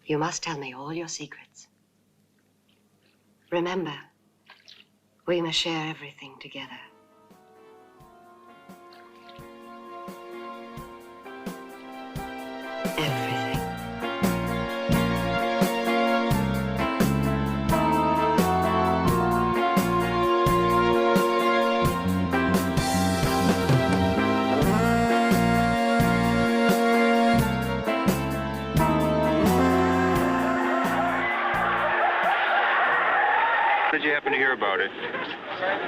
You must tell me all your secrets. Remember, we must share everything together. Everything. How did you happen to hear about it?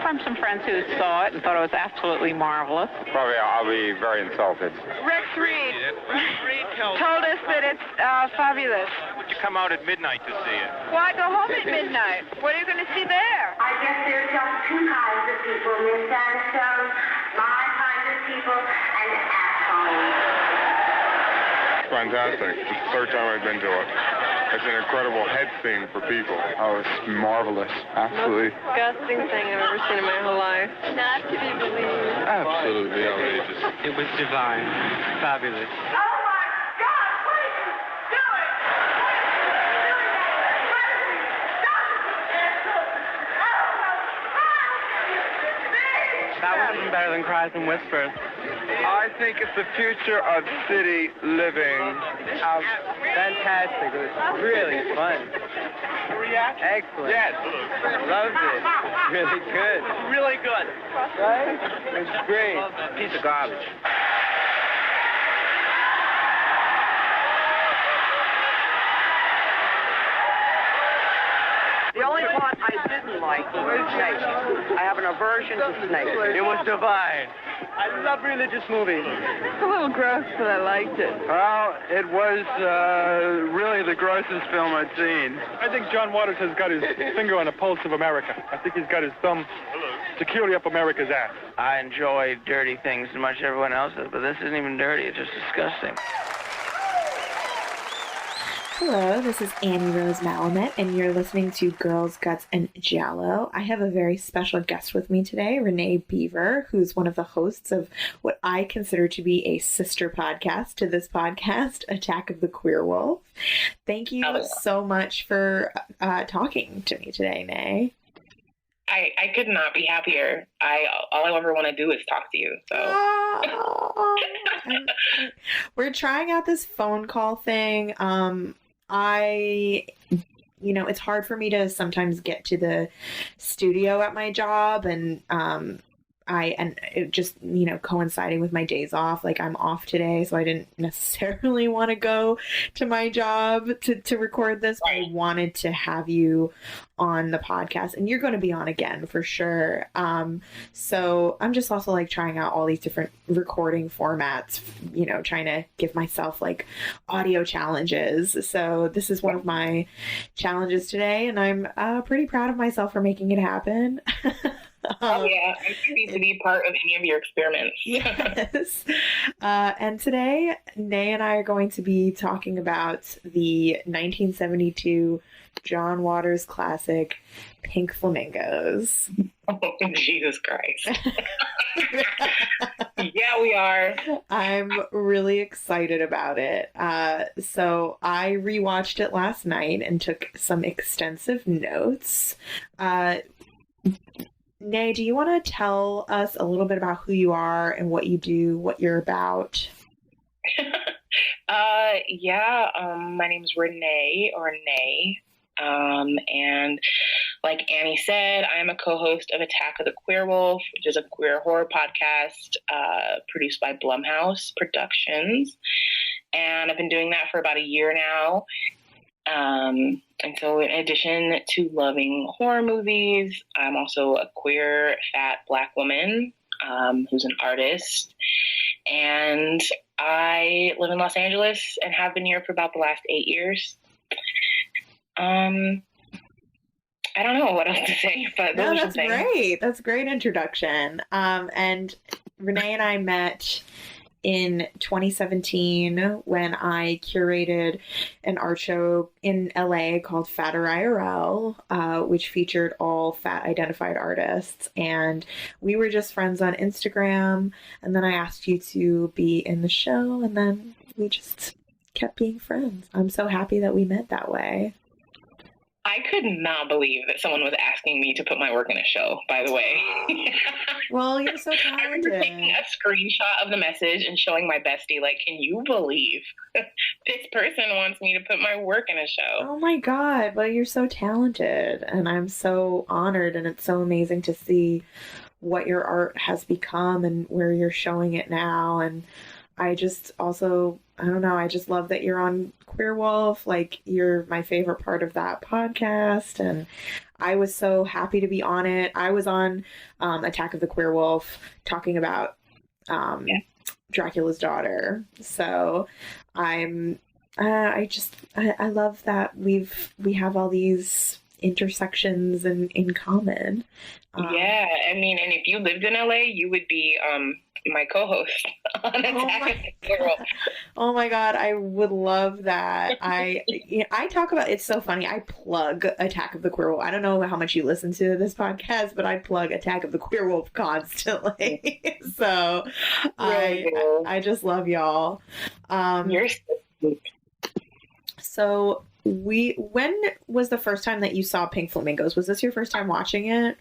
From some friends who saw it and thought it was absolutely marvelous. Probably I'll be very insulted. Rex Reed told us that it's fabulous. Would you come out at midnight to see it? Why go home at midnight? What are you going to see there? I guess there are just two kinds of people, Miss Sandstone. My kind of people and assholes. It's fantastic. It's the third time I've been to it. It's an incredible head scene for people. Oh, it's marvelous. Absolutely. Disgusting thing I've ever seen in my whole life. Not to be believed. Absolutely outrageous. It was divine. Fabulous. Oh my God, please do it! That was even better than Cries and Whispers. I think it's the future of city living. Fantastic. It was really fun. Excellent. Yes. Loved it. Really good. Really good. Right? It was great. Piece of garbage. The only part I didn't like was snakes. I have an aversion to snakes. It was divine. I love religious movies. It's a little gross, but I liked it. Well, it was really the grossest film I'd seen. I think John Waters has got his finger on the pulse of America. I think he's got his thumb securely up America's ass. I enjoy dirty things as much as everyone else does, but this isn't even dirty. It's just disgusting. Hello, this is Annie Rose Malamet, and you're listening to Girls, Guts, and Giallo. I have a very special guest with me today, Renee Beaver, who's one of the hosts of what I consider to be a sister podcast to this podcast, Attack of the Queer Wolf. Thank you so much for talking to me today, Nay. I could not be happier. All I ever want to do is talk to you. So we're trying out this phone call thing. It's hard for me to sometimes get to the studio at my job, and it just, coinciding with my days off, like I'm off today, so I didn't necessarily want to go to my job to record this, but I wanted to have you on the podcast, and you're going to be on again for sure. So I'm just also like trying out all these different recording formats, trying to give myself like audio challenges. So this is one of my challenges today, and I'm pretty proud of myself for making it happen. I'm happy to be part of any of your experiments. Yes. And today, Nay and I are going to be talking about the 1972 John Waters classic, Pink Flamingos. Oh, Jesus Christ. Yeah, we are. I'm really excited about it. So I rewatched it last night and took some extensive notes. Nay, do you want to tell us a little bit about who you are and what you do, what you're about? My name's Renee, or Nay. And like Annie said, I am a co-host of Attack of the Queer Wolf, which is a queer horror podcast produced by Blumhouse Productions. And I've been doing that for about a year now. And so in addition to loving horror movies, I'm also a queer, fat Black woman who's an artist. And I live in Los Angeles and have been here for about the last 8 years. I don't know what else to say, but those are some things. Great. That's a great introduction. And Renee and I met in 2017 when I curated an art show in LA called Fatter IRL, which featured all fat identified artists. And we were just friends on Instagram. And then I asked you to be in the show, and then we just kept being friends. I'm so happy that we met that way. I could not believe that someone was asking me to put my work in a show, by the way. Well, you're so talented. I remember taking a screenshot of the message and showing my bestie, like, can you believe this person wants me to put my work in a show? Oh my God. Well, you're so talented. And I'm so honored. And it's so amazing to see what your art has become and where you're showing it now. And I just also, I don't know, I just love that you're on Queer Wolf. Like, you're my favorite part of that podcast. And I was so happy to be on it. I was on Attack of the Queer Wolf talking about Dracula's daughter. So I love that we have all these intersections in common. Yeah, I mean, and if you lived in LA, you would be my co-host on Attack of the World. Oh my God, I would love that. I talk about, it's so funny. I plug Attack of the Queer Wolf. I don't know how much you listen to this podcast, but I plug Attack of the Queer Wolf constantly. So I just love y'all. You're so sweet. So when was the first time that you saw Pink Flamingos? Was this your first time watching it?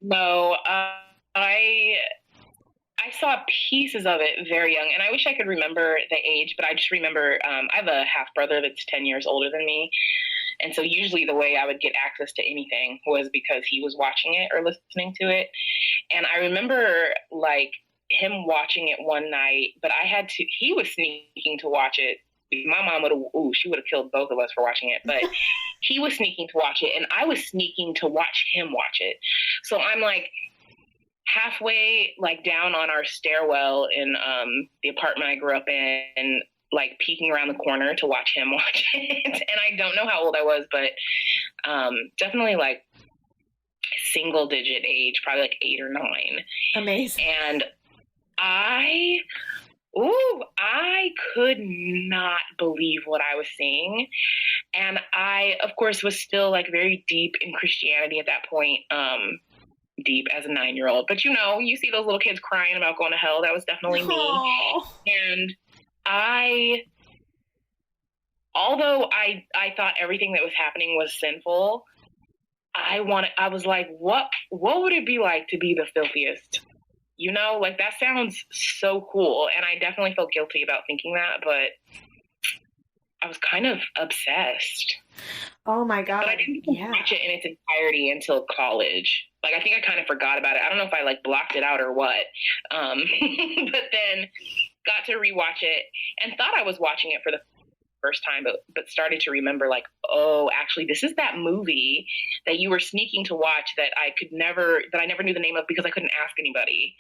No, I saw pieces of it very young, and I wish I could remember the age, but I just remember I have a half brother that's 10 years older than me, and so usually the way I would get access to anything was because he was watching it or listening to it. And I remember like him watching it one night, but he was sneaking to watch it. My mom she would have killed both of us for watching it, but he was sneaking to watch it, and I was sneaking to watch him watch it. So I'm like halfway like down on our stairwell in the apartment I grew up in, and like peeking around the corner to watch him watch it. And I don't know how old I was, but definitely like single digit age, probably like 8 or 9. Amazing. And I could not believe what I was seeing. And I, of course, was still like very deep in Christianity at that point, deep as a 9-year-old. But you know, you see those little kids crying about going to hell. That was definitely me. And although I thought everything that was happening was sinful, I was like, what would it be like to be the filthiest? You know, like that sounds so cool. And I definitely felt guilty about thinking that, but I was kind of obsessed. Oh my God. But I didn't watch it in its entirety until college. Like, I think I kind of forgot about it. I don't know if I like blocked it out or what. But then got to rewatch it and thought I was watching it for the first time, but started to remember like, oh, actually, this is that movie that you were sneaking to watch that I never knew the name of because I couldn't ask anybody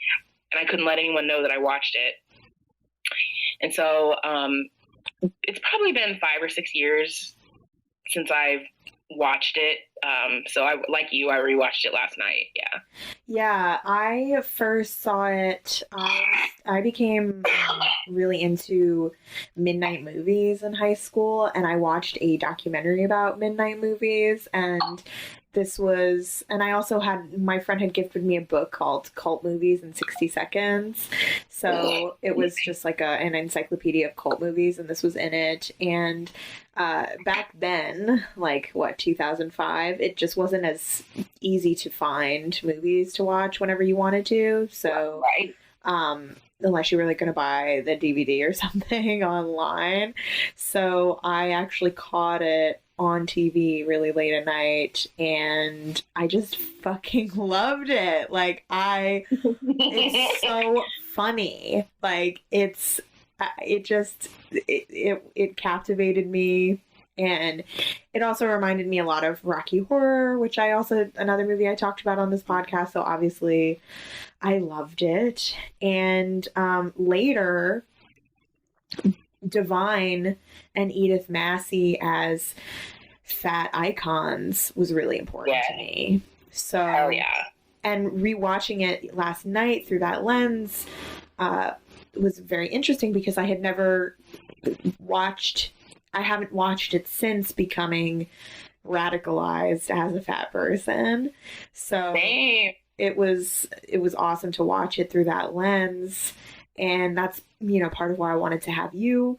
and I couldn't let anyone know that I watched it. And so it's probably been 5 or 6 years since I've watched it. So I rewatched it last night. Yeah, I first saw it. I became really into midnight movies in high school, and I watched a documentary about midnight movies. And I also my friend had gifted me a book called Cult Movies in 60 Seconds. So it was just like an encyclopedia of cult movies, and this was in it. And back then, like 2005, it just wasn't as easy to find movies to watch whenever you wanted to. So, unless you were like going to buy the DVD or something online. So I actually caught it on TV really late at night, and I just fucking loved it. Like, it's so funny. Like, it captivated me. And it also reminded me a lot of Rocky Horror, which another movie I talked about on this podcast. So obviously I loved it. And later, Divine and Edith Massey as fat icons was really important to me. So, hell yeah. And rewatching it last night through that lens was very interesting because I haven't watched it since becoming radicalized as a fat person. So Same. it was awesome to watch it through that lens. And that's, part of why I wanted to have you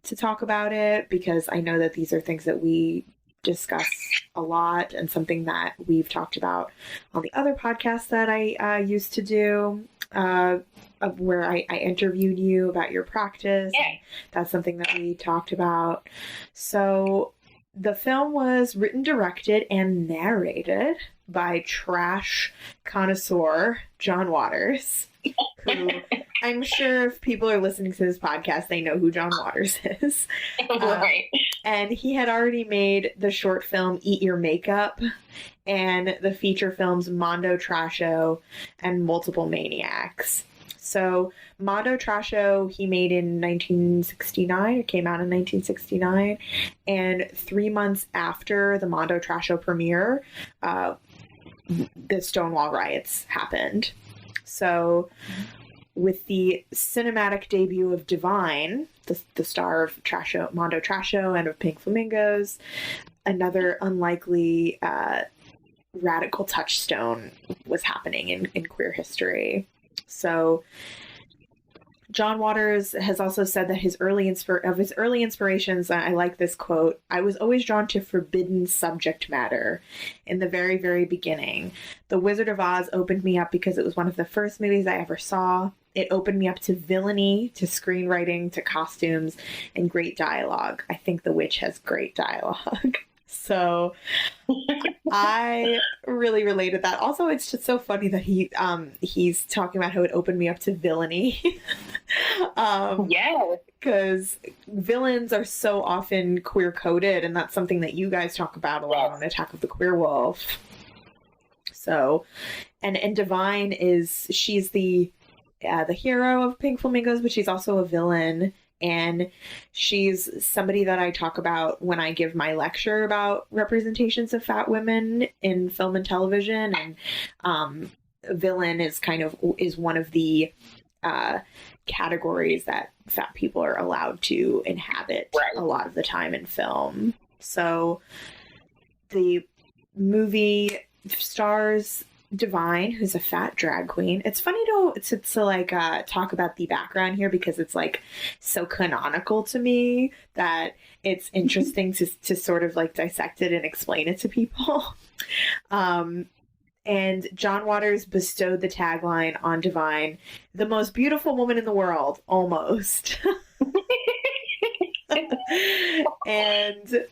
to talk about it, because I know that these are things that we discuss a lot and something that we've talked about on the other podcast that I used to do, where I interviewed you about your practice. Yeah. That's something that we talked about. So the film was written, directed, and narrated by trash connoisseur John Waters, who I'm sure if people are listening to this podcast, they know who John Waters is. Right. And he had already made the short film Eat Your Makeup and the feature films Mondo Trasho and Multiple Maniacs. So Mondo Trasho he made in 1969. It came out in 1969. And 3 months after the Mondo Trasho premiere, the Stonewall riots happened. So with the cinematic debut of Divine, the star of Mondo Trasho and of Pink Flamingos, another unlikely radical touchstone was happening in queer history. So John Waters has also said that his early inspirations, I like this quote, "I was always drawn to forbidden subject matter in the very, very beginning. The Wizard of Oz opened me up because it was one of the first movies I ever saw. It opened me up to villainy, to screenwriting, to costumes, and great dialogue. I think The Witch has great dialogue." So I really related that. Also, it's just so funny that he's talking about how it opened me up to villainy. Yeah. Because villains are so often queer coded, and that's something that you guys talk about a lot on Attack of the Queer Wolf. So, and Divine she's the hero of Pink Flamingos, but she's also a villain. And she's somebody that I talk about when I give my lecture about representations of fat women in film and television. And villain is one of the categories that fat people are allowed to inhabit a lot of the time in film. So the movie stars Divine, who's a fat drag queen. It's funny to talk about the background here, because it's like so canonical to me that it's interesting to sort of like dissect it and explain it to people. And John Waters bestowed the tagline on Divine, "The most beautiful woman in the world, almost." And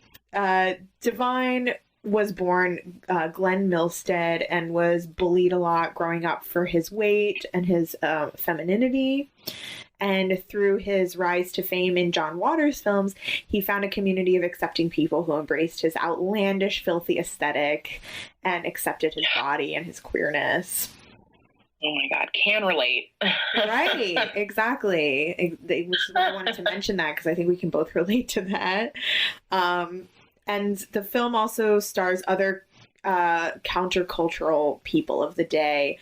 Divine was born Glenn Milstead and was bullied a lot growing up for his weight and his femininity. And through his rise to fame in John Waters films, he found a community of accepting people who embraced his outlandish, filthy aesthetic and accepted his body and his queerness. Oh my God, can relate. Right, exactly. Which is why I wanted to mention that, because I think we can both relate to that. And the film also stars other countercultural people of the day.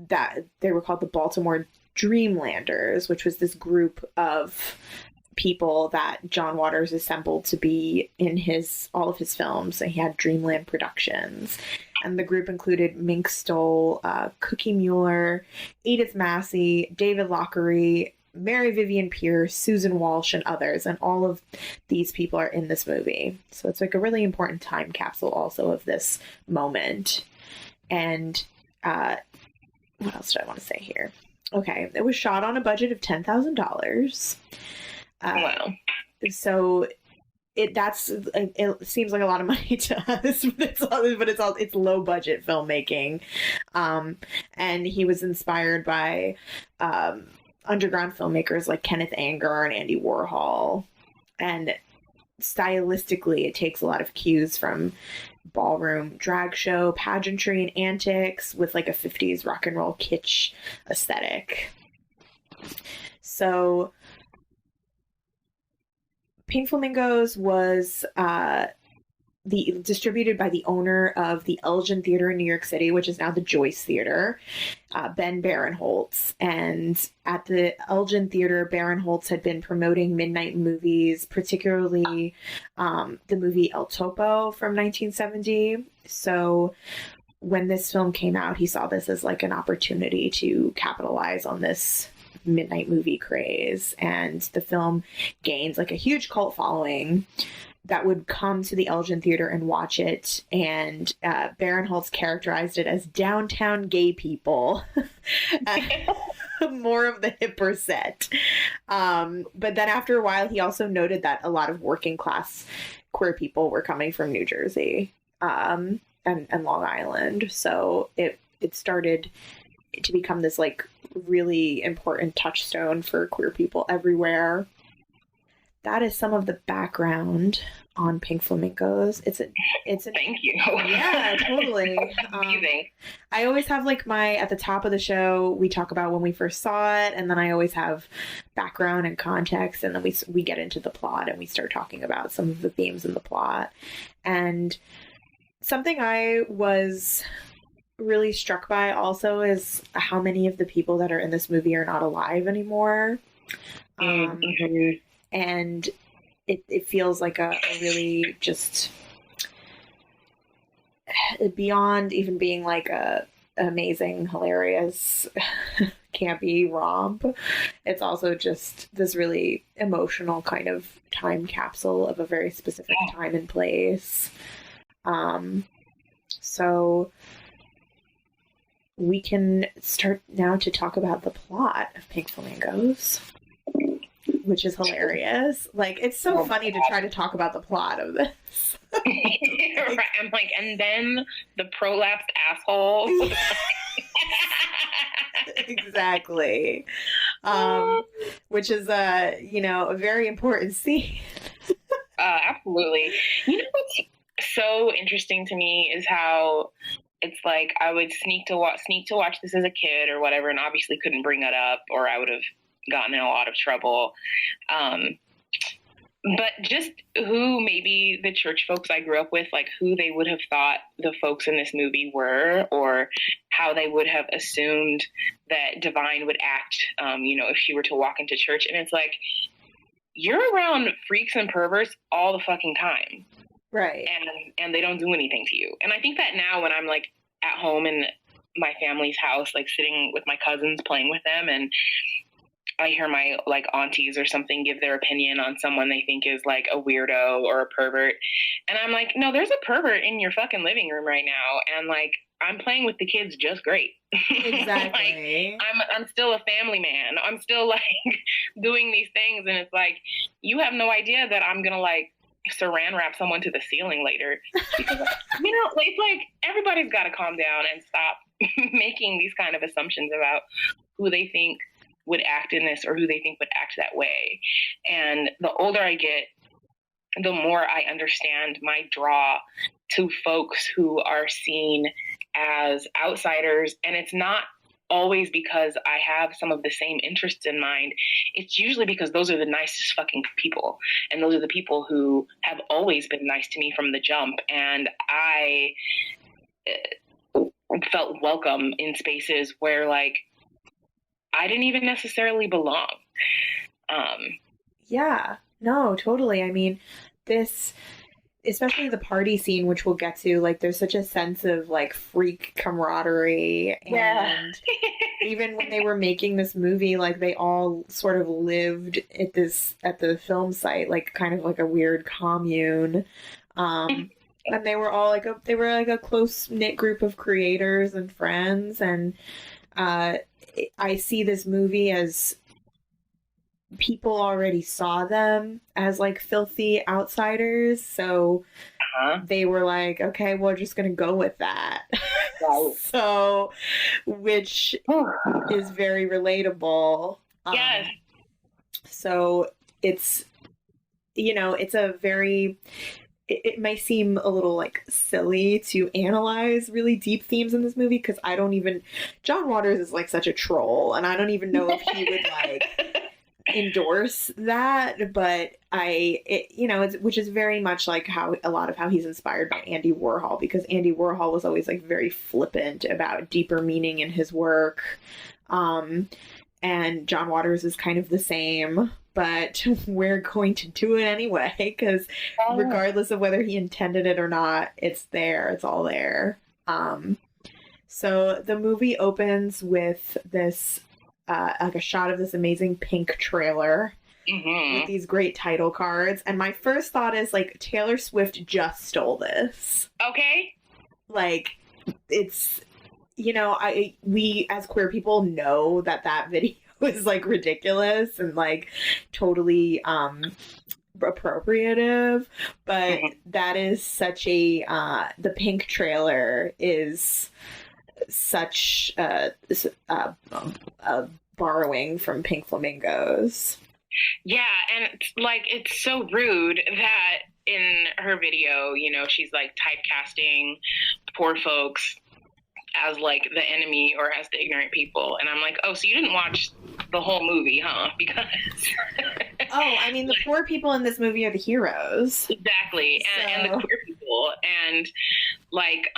That they were called the Baltimore Dreamlanders, which was this group of people that John Waters assembled to be in all of his films. And he had Dreamland Productions. And the group included Mink Stoll, Cookie Mueller, Edith Massey, David Lockery, Mary Vivian Pierce, Susan Walsh, and others. And all of these people are in this movie. So it's like a really important time capsule also of this moment. And what else do I want to say here? Okay, it was shot on a budget of $10,000. Wow. So it seems like a lot of money to us, but it's low budget filmmaking. And he was inspired by underground filmmakers like Kenneth Anger and Andy Warhol. And stylistically, it takes a lot of cues from ballroom drag show, pageantry, and antics with like a 50s rock and roll kitsch aesthetic. So Pink Flamingos was distributed by the owner of the Elgin Theater in New York City, which is now the Joyce Theater, Ben Barinholtz. And at the Elgin Theater, Barinholtz had been promoting midnight movies, particularly the movie El Topo from 1970. So when this film came out, he saw this as like an opportunity to capitalize on this midnight movie craze, and the film gains like a huge cult following that would come to the Elgin Theater and watch it. And Barinholtz characterized it as downtown gay people. More of the hipper set. But then after a while, he also noted that a lot of working class queer people were coming from New Jersey and Long Island. So it started to become this like really important touchstone for queer people everywhere. That is some of the background on Pink Flamingos. It's Thank you. Yeah, totally. Amazing. I always have like at the top of the show, we talk about when we first saw it, and then I always have background and context, and then we get into the plot and we start talking about some of the themes in the plot. And something I was really struck by also is how many of the people that are in this movie are not alive anymore. And it feels like a really just beyond even being like a amazing, hilarious, campy romp. It's also just this really emotional kind of time capsule of a very specific time and place. So we can start now to talk about the plot of Pink Flamingos, which is hilarious. Like, it's so funny to try to talk about the plot of this. I'm like, and then the prolapsed asshole. Exactly. Which is a very important scene. Absolutely. You know what's so interesting to me is how it's like I would sneak to watch this as a kid or whatever, and obviously couldn't bring that up, or I would have gotten in a lot of trouble. But just who maybe the church folks I grew up with, like who they would have thought the folks in this movie were, or how they would have assumed that Divine would act, if she were to walk into church. And it's like, you're around freaks and perverts all the fucking time. Right. And they don't do anything to you. And I think that now when I'm like at home in my family's house, like sitting with my cousins playing with them, and I hear my like aunties or something give their opinion on someone they think is like a weirdo or a pervert. And I'm like, no, there's a pervert in your fucking living room right now. And like, I'm playing with the kids just great. Exactly. Like, I'm still a family man. I'm still like doing these things. And it's like, you have no idea that I'm going to like saran wrap someone to the ceiling later. Because, it's like everybody's got to calm down and stop making these kind of assumptions about who they think would act in this or who they think would act that way. And the older I get, the more I understand my draw to folks who are seen as outsiders. And it's not always because I have some of the same interests in mind. It's usually because those are the nicest fucking people. And those are the people who have always been nice to me from the jump. And I felt welcome in spaces where like I didn't even necessarily belong. Yeah, no, totally. I mean, this, especially the party scene, which we'll get to, like, there's such a sense of, like, freak camaraderie. And even when they were making this movie, like, they all sort of lived at the film site, like, kind of like a weird commune. And they were all like a close-knit group of creators and friends. And I see this movie as people already saw them as like filthy outsiders, so they were like, okay, we're just gonna go with that. Right. So, which is very relatable. Yes. So it's it's a very, it might seem a little like silly to analyze really deep themes in this movie because John Waters is like such a troll, and I don't even know if he would like endorse that, but which is very much like how he's inspired by Andy Warhol, because Andy Warhol was always like very flippant about deeper meaning in his work. And John Waters is kind of the same, but we're going to do it anyway, because regardless of whether he intended it or not, it's there. It's all there. So the movie opens with this like a shot of this amazing pink trailer with these great title cards. And my first thought is like Taylor Swift just stole this. Okay. Like it's, you know, we as queer people know that video is like ridiculous and like totally appropriative, but that is such a the pink trailer is such a borrowing from Pink Flamingos. Yeah, and like it's so rude that in her video, you know, she's like typecasting poor folks as like the enemy or as the ignorant people, and I'm like, oh, so you didn't watch the whole movie, huh? Because oh, I mean, the poor people in this movie are the heroes. Exactly, and the queer people, and like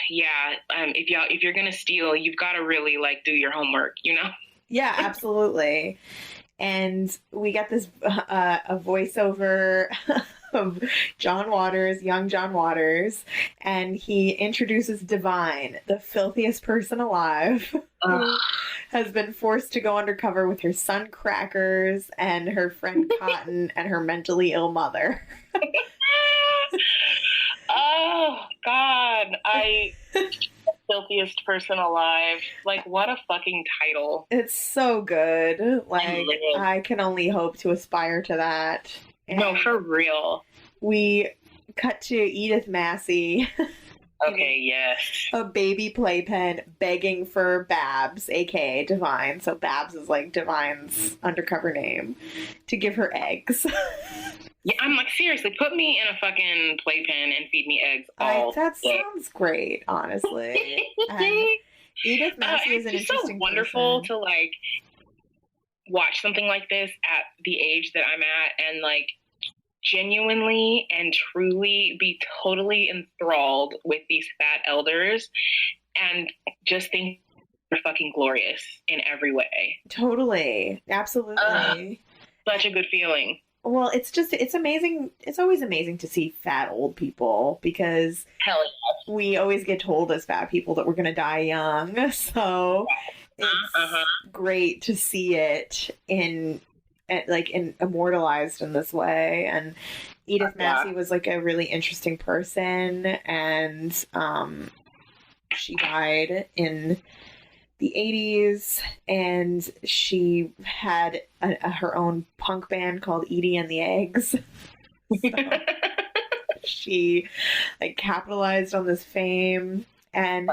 yeah, if you're gonna steal, you've got to really like do your homework, you know? Yeah, absolutely. And we got this a voiceover of young John Waters, and he introduces Divine, the filthiest person alive, who has been forced to go undercover with her son Crackers and her friend Cotton and her mentally ill mother. Oh God, filthiest person alive. Like, what a fucking title. It's so good. Like, I can only hope to aspire to that. And no, for real. We cut to Edith Massey. Okay, yes. A baby playpen begging for Babs, aka Divine. So Babs is like Divine's undercover name, to give her eggs. Yeah, I'm like, seriously, put me in a fucking playpen and feed me eggs all that day. Sounds great, honestly. Edith Massey is an interesting It's so wonderful person. to like watch something like this at the age that I'm at and like genuinely and truly be totally enthralled with these fat elders and just think they're fucking glorious in every way. Totally. Absolutely. Such a good feeling. Well, it's amazing. It's always amazing to see fat old people because hell yeah, we always get told as fat people that we're going to die young. So it's great to see it immortalized in this way. And Edith Massey was like a really interesting person, and she died in the 80s, and she had her own punk band called Edie and the Eggs. So she like capitalized on this fame, and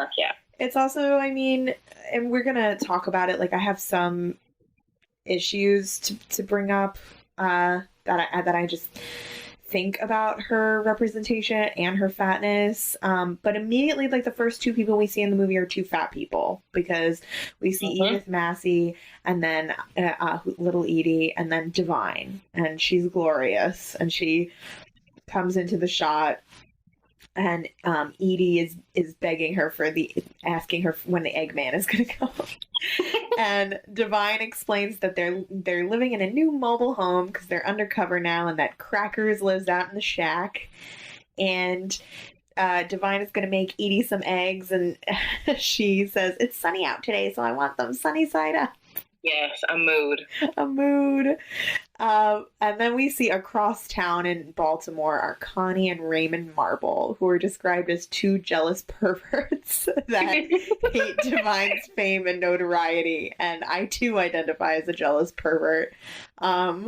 it's also, I mean, and we're gonna talk about it. Like, I have some issues to bring up that I just think about her representation and her fatness, but immediately, like, the first two people we see in the movie are two fat people, because we see Edith Massey and then little Edie and then Divine, and she's glorious, and she comes into the shot, and Edie is begging her asking her when the Eggman is going to come. And Divine explains that they're living in a new mobile home because they're undercover now, and that Crackers lives out in the shack. And Divine is going to make Edie some eggs, and she says, "It's sunny out today, so I want them sunny side up." Yes, a mood. A mood. And then we see across town in Baltimore are Connie and Raymond Marble, who are described as two jealous perverts that hate Divine's fame and notoriety. And I too identify as a jealous pervert. That,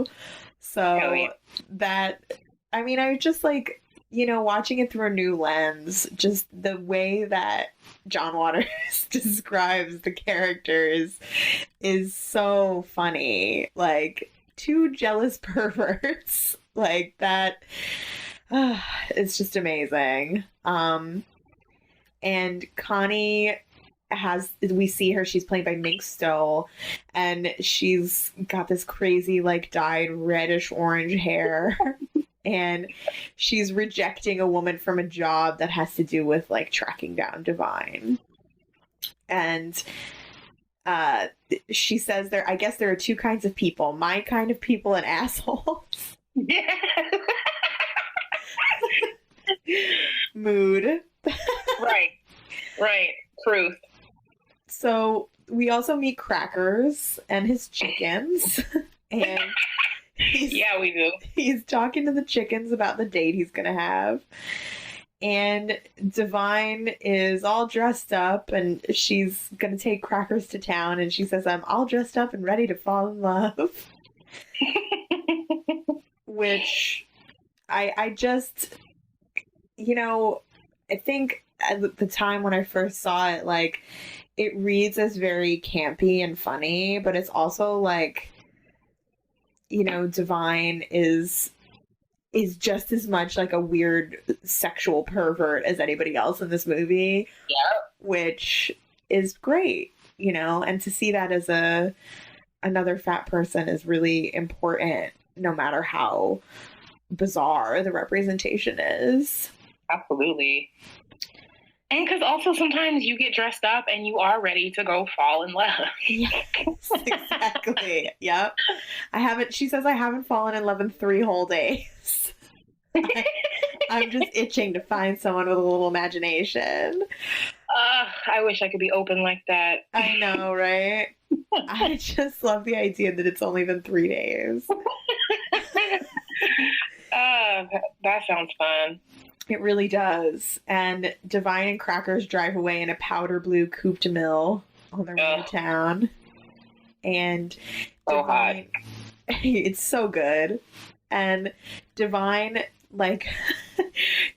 I mean, I just like, you know, watching it through a new lens, just the way that John Waters describes the characters is so funny. Like, two jealous perverts like that. It's just amazing. And Connie we see her, she's played by Mink Stowe, and she's got this crazy, like, dyed reddish orange hair. And she's rejecting a woman from a job that has to do with, like, tracking down Divine. And she says I guess there are two kinds of people: my kind of people and assholes. Yeah. Mood. Right. Truth. So we also meet Crackers and his chickens. And yeah, we do. He's talking to the chickens about the date he's going to have. And Divine is all dressed up and she's going to take Crackers to town. And she says, I'm all dressed up and ready to fall in love. Which I just, I think at the time when I first saw it, like, it reads as very campy and funny, but it's also like, Divine is just as much like a weird sexual pervert as anybody else in this movie. Yeah. Which is great, and to see that as another fat person is really important, no matter how bizarre the representation is. Absolutely. And because also sometimes you get dressed up and you are ready to go fall in love. Yes, exactly. Yep. She says, I haven't fallen in love in 3 whole days. I'm just itching to find someone with a little imagination. I wish I could be open like that. I know, right? I just love the idea that it's only been 3 days. That sounds fun. It really does. And Divine and Crackers drive away in a powder blue coupe de mille on their way to town. And so Divine, hot. It's so good. And Divine, like,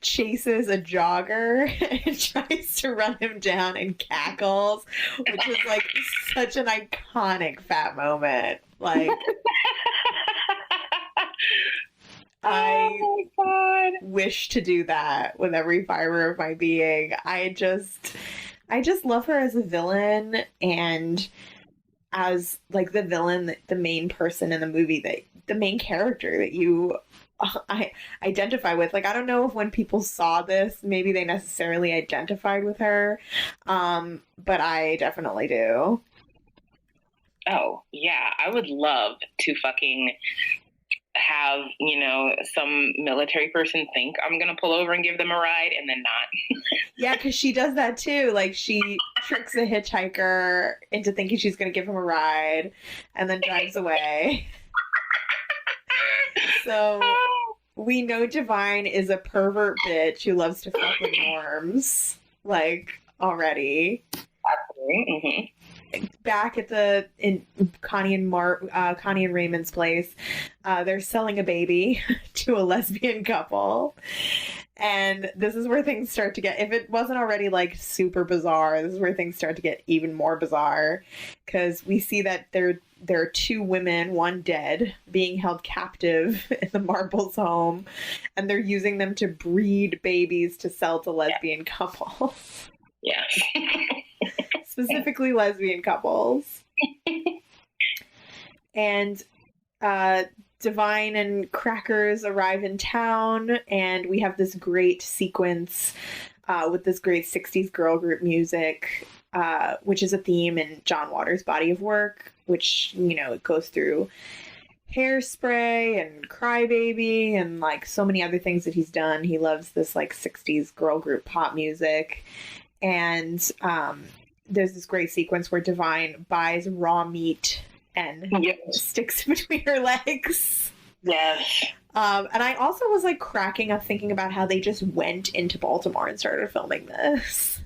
chases a jogger and tries to run him down and cackles, which is, like, such an iconic fat moment. Like... I wish to do that with every fiber of my being. I just love her as a villain and as, like, the villain, the main person in the movie, the main character that you I identify with. Like, I don't know if when people saw this, maybe they necessarily identified with her, but I definitely do. Oh, yeah. I would love to fucking have, some military person think I'm gonna pull over and give them a ride and then not. Yeah, because she does that too. Like, she tricks a hitchhiker into thinking she's gonna give him a ride and then drives away. So we know Divine is a pervert bitch who loves to fuck with norms, like, already. Absolutely. Mm-hmm. Back at in Connie and Raymond's place, they're selling a baby to a lesbian couple, and this is where things start to get, if it wasn't already, like, super bizarre, this is where things start to get even more bizarre, because we see that there are 2 women, one dead, being held captive in the Marbles home, and they're using them to breed babies to sell to lesbian couples. Yes. Specifically lesbian couples. And Divine and Crackers arrive in town, and we have this great sequence with this great 60s girl group music, which is a theme in John Waters' body of work, which, it goes through Hairspray and Crybaby and, like, so many other things that he's done. He loves this, like, 60s girl group pop music. And there's this great sequence where Divine buys raw meat and sticks between her legs. Yes. And I also was, like, cracking up thinking about how they just went into Baltimore and started filming this.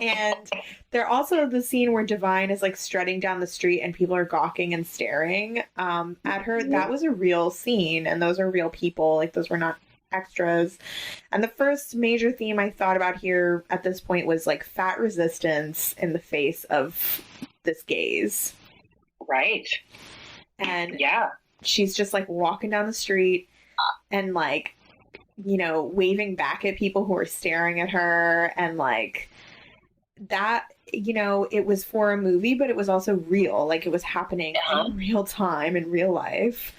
And there also the scene where Divine is, like, strutting down the street and people are gawking and staring at her. That was a real scene, and those are real people. Like, those were not extras. And the first major theme I thought about here at this point was, like, fat resistance in the face of this gaze. Right. And yeah, she's just, like, walking down the street and, like, waving back at people who are staring at her, and, like, that, it was for a movie, but it was also real. Like, it was happening in real time, in real life.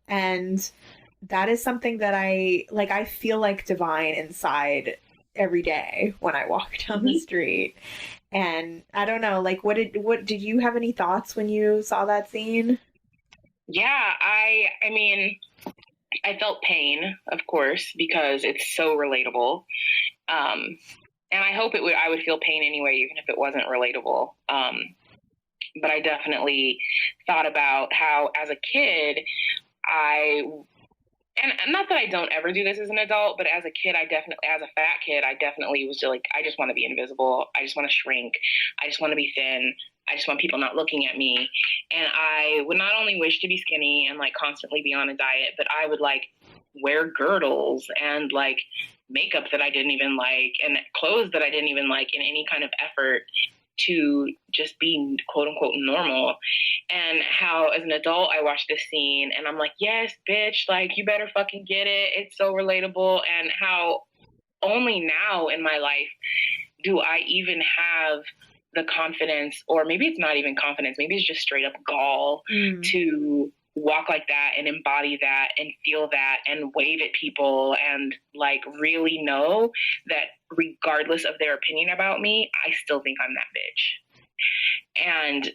And that is something that I feel like Divine inside every day when I walk down the street. And I don't know, like, what did you have any thoughts when you saw that scene? Yeah, I mean, I felt pain, of course, because it's so relatable. And I hope I would feel pain anyway, even if it wasn't relatable. But I definitely thought about how, as a kid, and not that I don't ever do this as an adult, but as a kid, as a fat kid, I definitely was just like, I just want to be invisible. I just want to shrink. I just want to be thin. I just want people not looking at me. And I would not only wish to be skinny and like constantly be on a diet, but I would like wear girdles and like makeup that I didn't even like and clothes that I didn't even like in any kind of effort to just be quote unquote normal. And how as an adult I watched this scene and I'm like, yes, bitch, like you better fucking get it. It's so relatable. And how only now in my life do I even have the confidence, or maybe it's not even confidence, maybe it's just straight up gall to walk like that and embody that and feel that and wave at people and like really know that regardless of their opinion about me, I still think I'm that bitch. And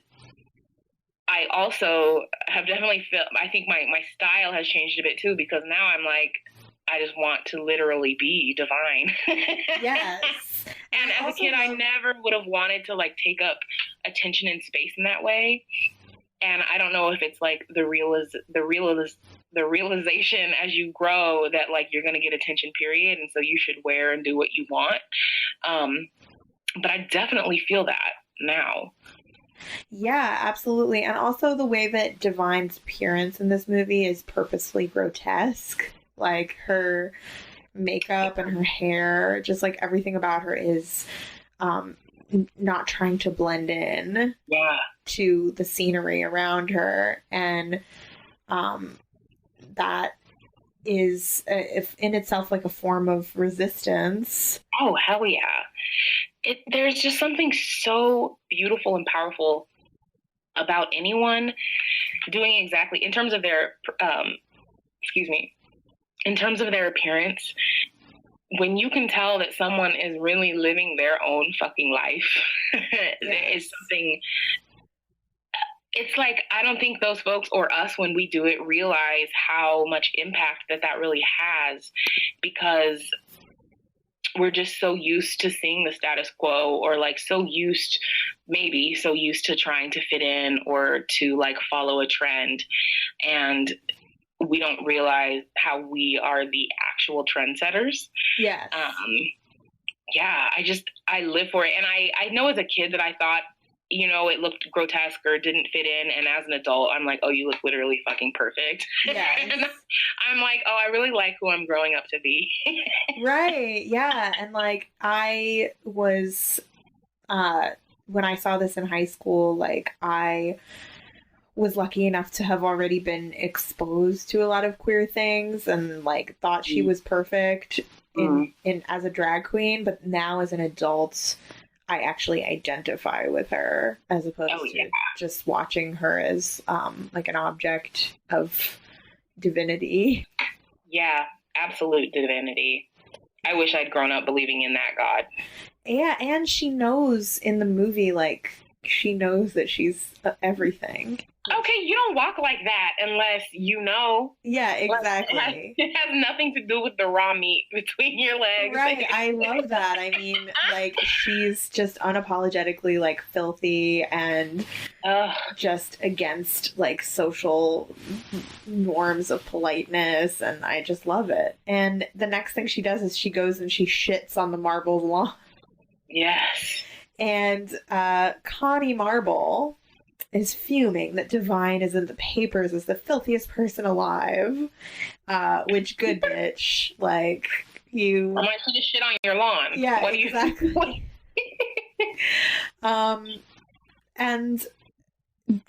I also have definitely felt, I think my style has changed a bit too, because now I'm like, I just want to literally be divine. Yes. And as a kid, I never would have wanted to like take up attention and space in that way. And I don't know if it's like the realization as you grow that like you're going to get attention, period. And so you should wear and do what you want. But I definitely feel that now. Yeah, absolutely. And also the way that Divine's appearance in this movie is purposefully grotesque. Like her makeup and her hair, just like everything about her is not trying to blend in to the scenery around her. And that is if in itself like a form of resistance. Oh, hell yeah. There's just something so beautiful and powerful about anyone doing exactly in terms of their in terms of their appearance. When you can tell that someone is really living their own fucking life, there is something. It's like, I don't think those folks or us, when we do it, realize how much impact that really has, because we're just so used to seeing the status quo, or like so used to trying to fit in or to like follow a trend. And we don't realize how we are the actual trendsetters. Yes. I live for it. And I know as a kid that I thought, you know, it looked grotesque or didn't fit in. And as an adult, I'm like, oh, you look literally fucking perfect. Yes. And I'm like, oh, I really like who I'm growing up to be. Right. Yeah. And like I was, when I saw this in high school, like I was lucky enough to have already been exposed to a lot of queer things and like thought she was perfect in as a drag queen. But now as an adult, I actually identify with her as opposed to just watching her as like an object of divinity. Yeah, absolute divinity. I wish I'd grown up believing in that God. Yeah, and she knows in the movie, like, she knows that she's everything. Okay, you don't walk like that unless you know. Yeah, exactly. It has nothing to do with the raw meat between your legs. Right, I love that. I mean, like, she's just unapologetically, like, filthy and just against, like, social norms of politeness, and I just love it. And the next thing she does is she goes and she shits on the Marbles' lawn. Yes. And Connie Marble is fuming that Divine is in the papers as the filthiest person alive. Which, good bitch. Like, you... I'm like, you just shit on your lawn. Yeah, what exactly. And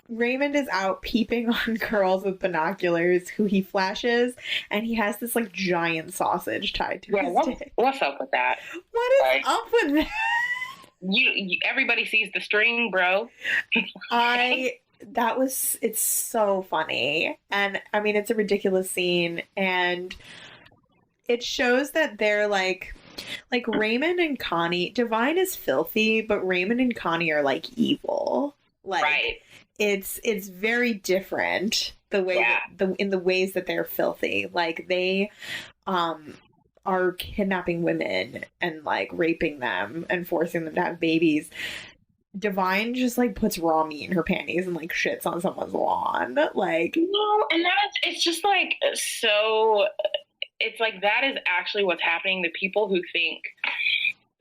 Raymond is out peeping on girls with binoculars who he flashes, and he has this, like, giant sausage tied to his dick. What's up with that? What is up with that? You everybody sees the string, bro. It's so funny. And I mean, it's a ridiculous scene, and it shows that they're like Raymond and Connie, Divine is filthy, but Raymond and Connie are like evil. Like, right. It's very different the way in the ways that they're filthy. Like, they are kidnapping women and like raping them and forcing them to have babies, Divine just like puts raw meat in her panties and like shits on someone's lawn. Like, no, and it's just like, so it's like that is actually what's happening. The people who think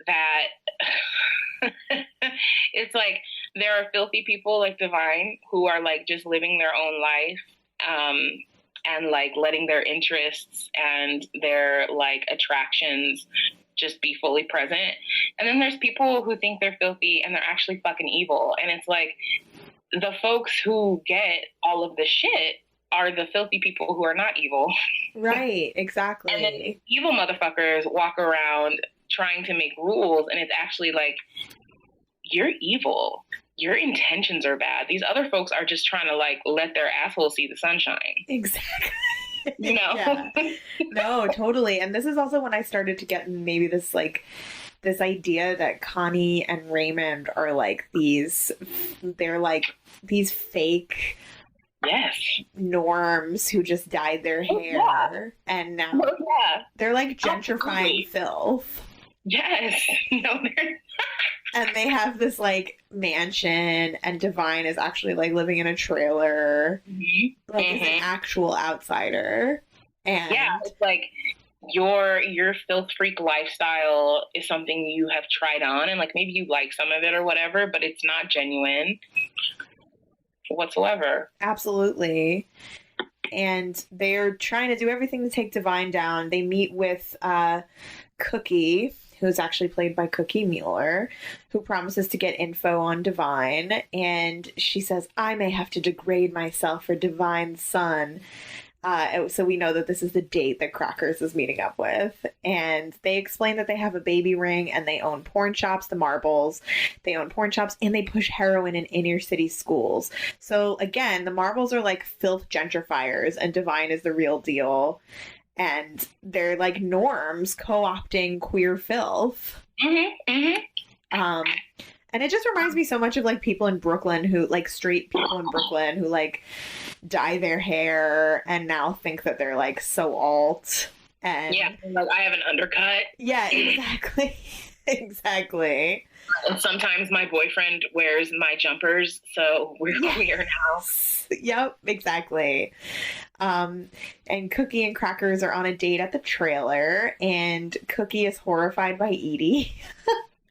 that it's like there are filthy people like Divine who are like just living their own life, and like letting their interests and their like attractions just be fully present. And then there's people who think they're filthy and they're actually fucking evil. And it's like the folks who get all of the shit are the filthy people who are not evil. Right, exactly. And then evil motherfuckers walk around trying to make rules, and it's actually like, you're evil. Your intentions are bad. These other folks are just trying to like let their asshole see the sunshine. Exactly. You know? Yeah. No, totally. And this is also when I started to get maybe this like this idea that Connie and Raymond are like they're like these fake norms who just dyed their hair and now they're like gentrifying filth. Yes. No, they're and they have this like mansion, and Divine is actually like living in a trailer, like is an actual outsider. And yeah, it's like your filth freak lifestyle is something you have tried on, and like maybe you like some of it or whatever, but it's not genuine whatsoever. Absolutely. And they're trying to do everything to take Divine down. They meet with Cookie, who's actually played by Cookie Mueller, who promises to get info on Divine. And she says, I may have to degrade myself for Divine's son. So we know that this is the date that Crackers is meeting up with. And they explain that they have a baby ring and they own porn shops, the Marbles. They own porn shops and they push heroin in inner city schools. So again, the Marbles are like filth gentrifiers and Divine is the real deal. And they're like norms co-opting queer filth. And it just reminds me so much of like people in Brooklyn who like straight people in Brooklyn who like dye their hair and now think that they're like so alt. And yeah, like I have an undercut. Yeah, exactly. Exactly. And sometimes my boyfriend wears my jumpers, so we're queer now. Yep, exactly. And Cookie and Crackers are on a date at the trailer, and Cookie is horrified by Edie.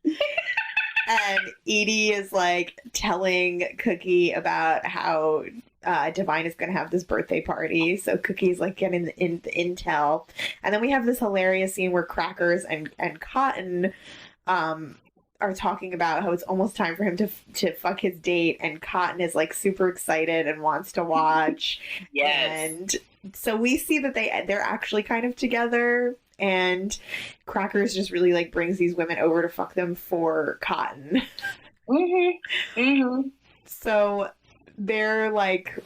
And Edie is like telling Cookie about how Divine is going to have this birthday party. So Cookie's like getting the intel. And then we have this hilarious scene where Crackers and Cotton are talking about how it's almost time for him to fuck his date, and Cotton is like super excited and wants to watch. Yes. And so we see that they're actually kind of together, and Crackers just really like brings these women over to fuck them for Cotton. So they're like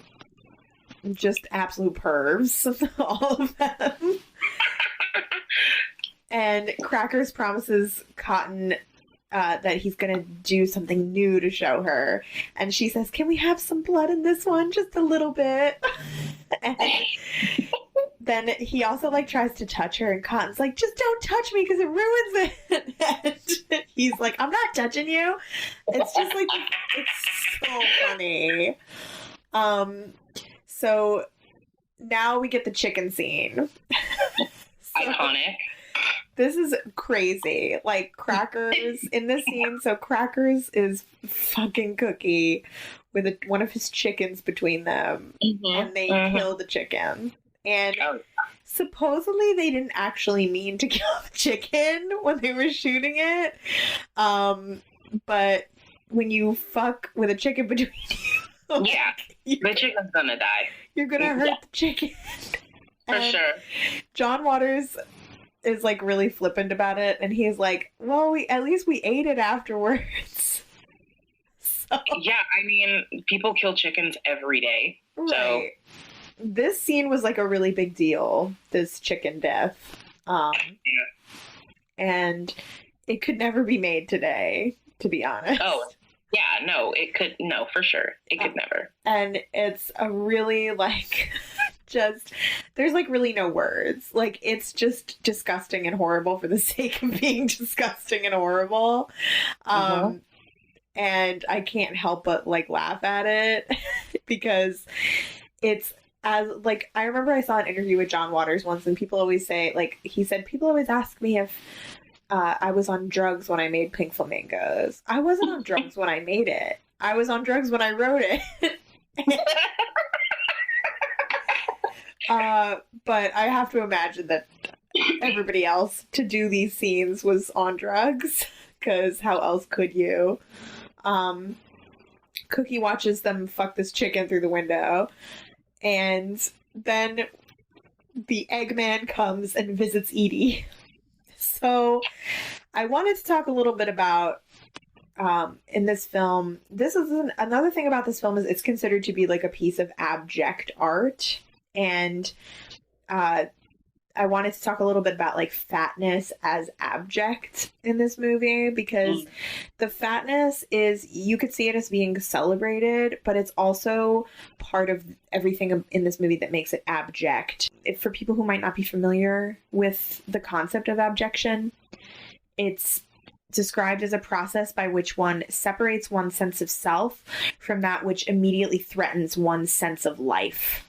just absolute pervs, all of them. And Crackers promises Cotton that he's going to do something new to show her. And she says, can we have some blood in this one? Just a little bit. And then he also like tries to touch her, and Cotton's like, just don't touch me because it ruins it. And he's like, I'm not touching you. It's just like, it's so funny. So now we get the chicken scene. Iconic. This is crazy. Like, Crackers in this scene. So Crackers is fucking Cookie with one of his chickens between them. And they kill the chicken. And supposedly they didn't actually mean to kill the chicken when they were shooting it. But when you fuck with a chicken between you, yeah, the chicken's gonna die. You're gonna hurt the chicken. For sure. John Waters is like really flippant about it, and he's like, well, at least we ate it afterwards. So, yeah, I mean, people kill chickens every day. Right. So this scene was like a really big deal, this chicken death. And it could never be made today, to be honest. Oh, yeah, no, it could, no, for sure. It could never. And it's a really like there's like really no words. Like, it's just disgusting and horrible for the sake of being disgusting and horrible. And I can't help but like laugh at it because it's as like, I remember I saw an interview with John Waters once, and people always say, like, he said, people always ask me if I was on drugs when I made Pink Flamingos. I wasn't on drugs when I made it. I was on drugs when I wrote it. But I have to imagine that everybody else to do these scenes was on drugs, because how else could you? Cookie watches them fuck this chicken through the window, and then the Eggman comes and visits Edie. So I wanted to talk a little bit about in this film. This is another thing about this film is it's considered to be like a piece of abject art, and I wanted to talk a little bit about like fatness as abject in this movie, because the fatness is, you could see it as being celebrated, but it's also part of everything in this movie that makes it abject. For people who might not be familiar with the concept of abjection, it's described as a process by which one separates one's sense of self from that which immediately threatens one's sense of life.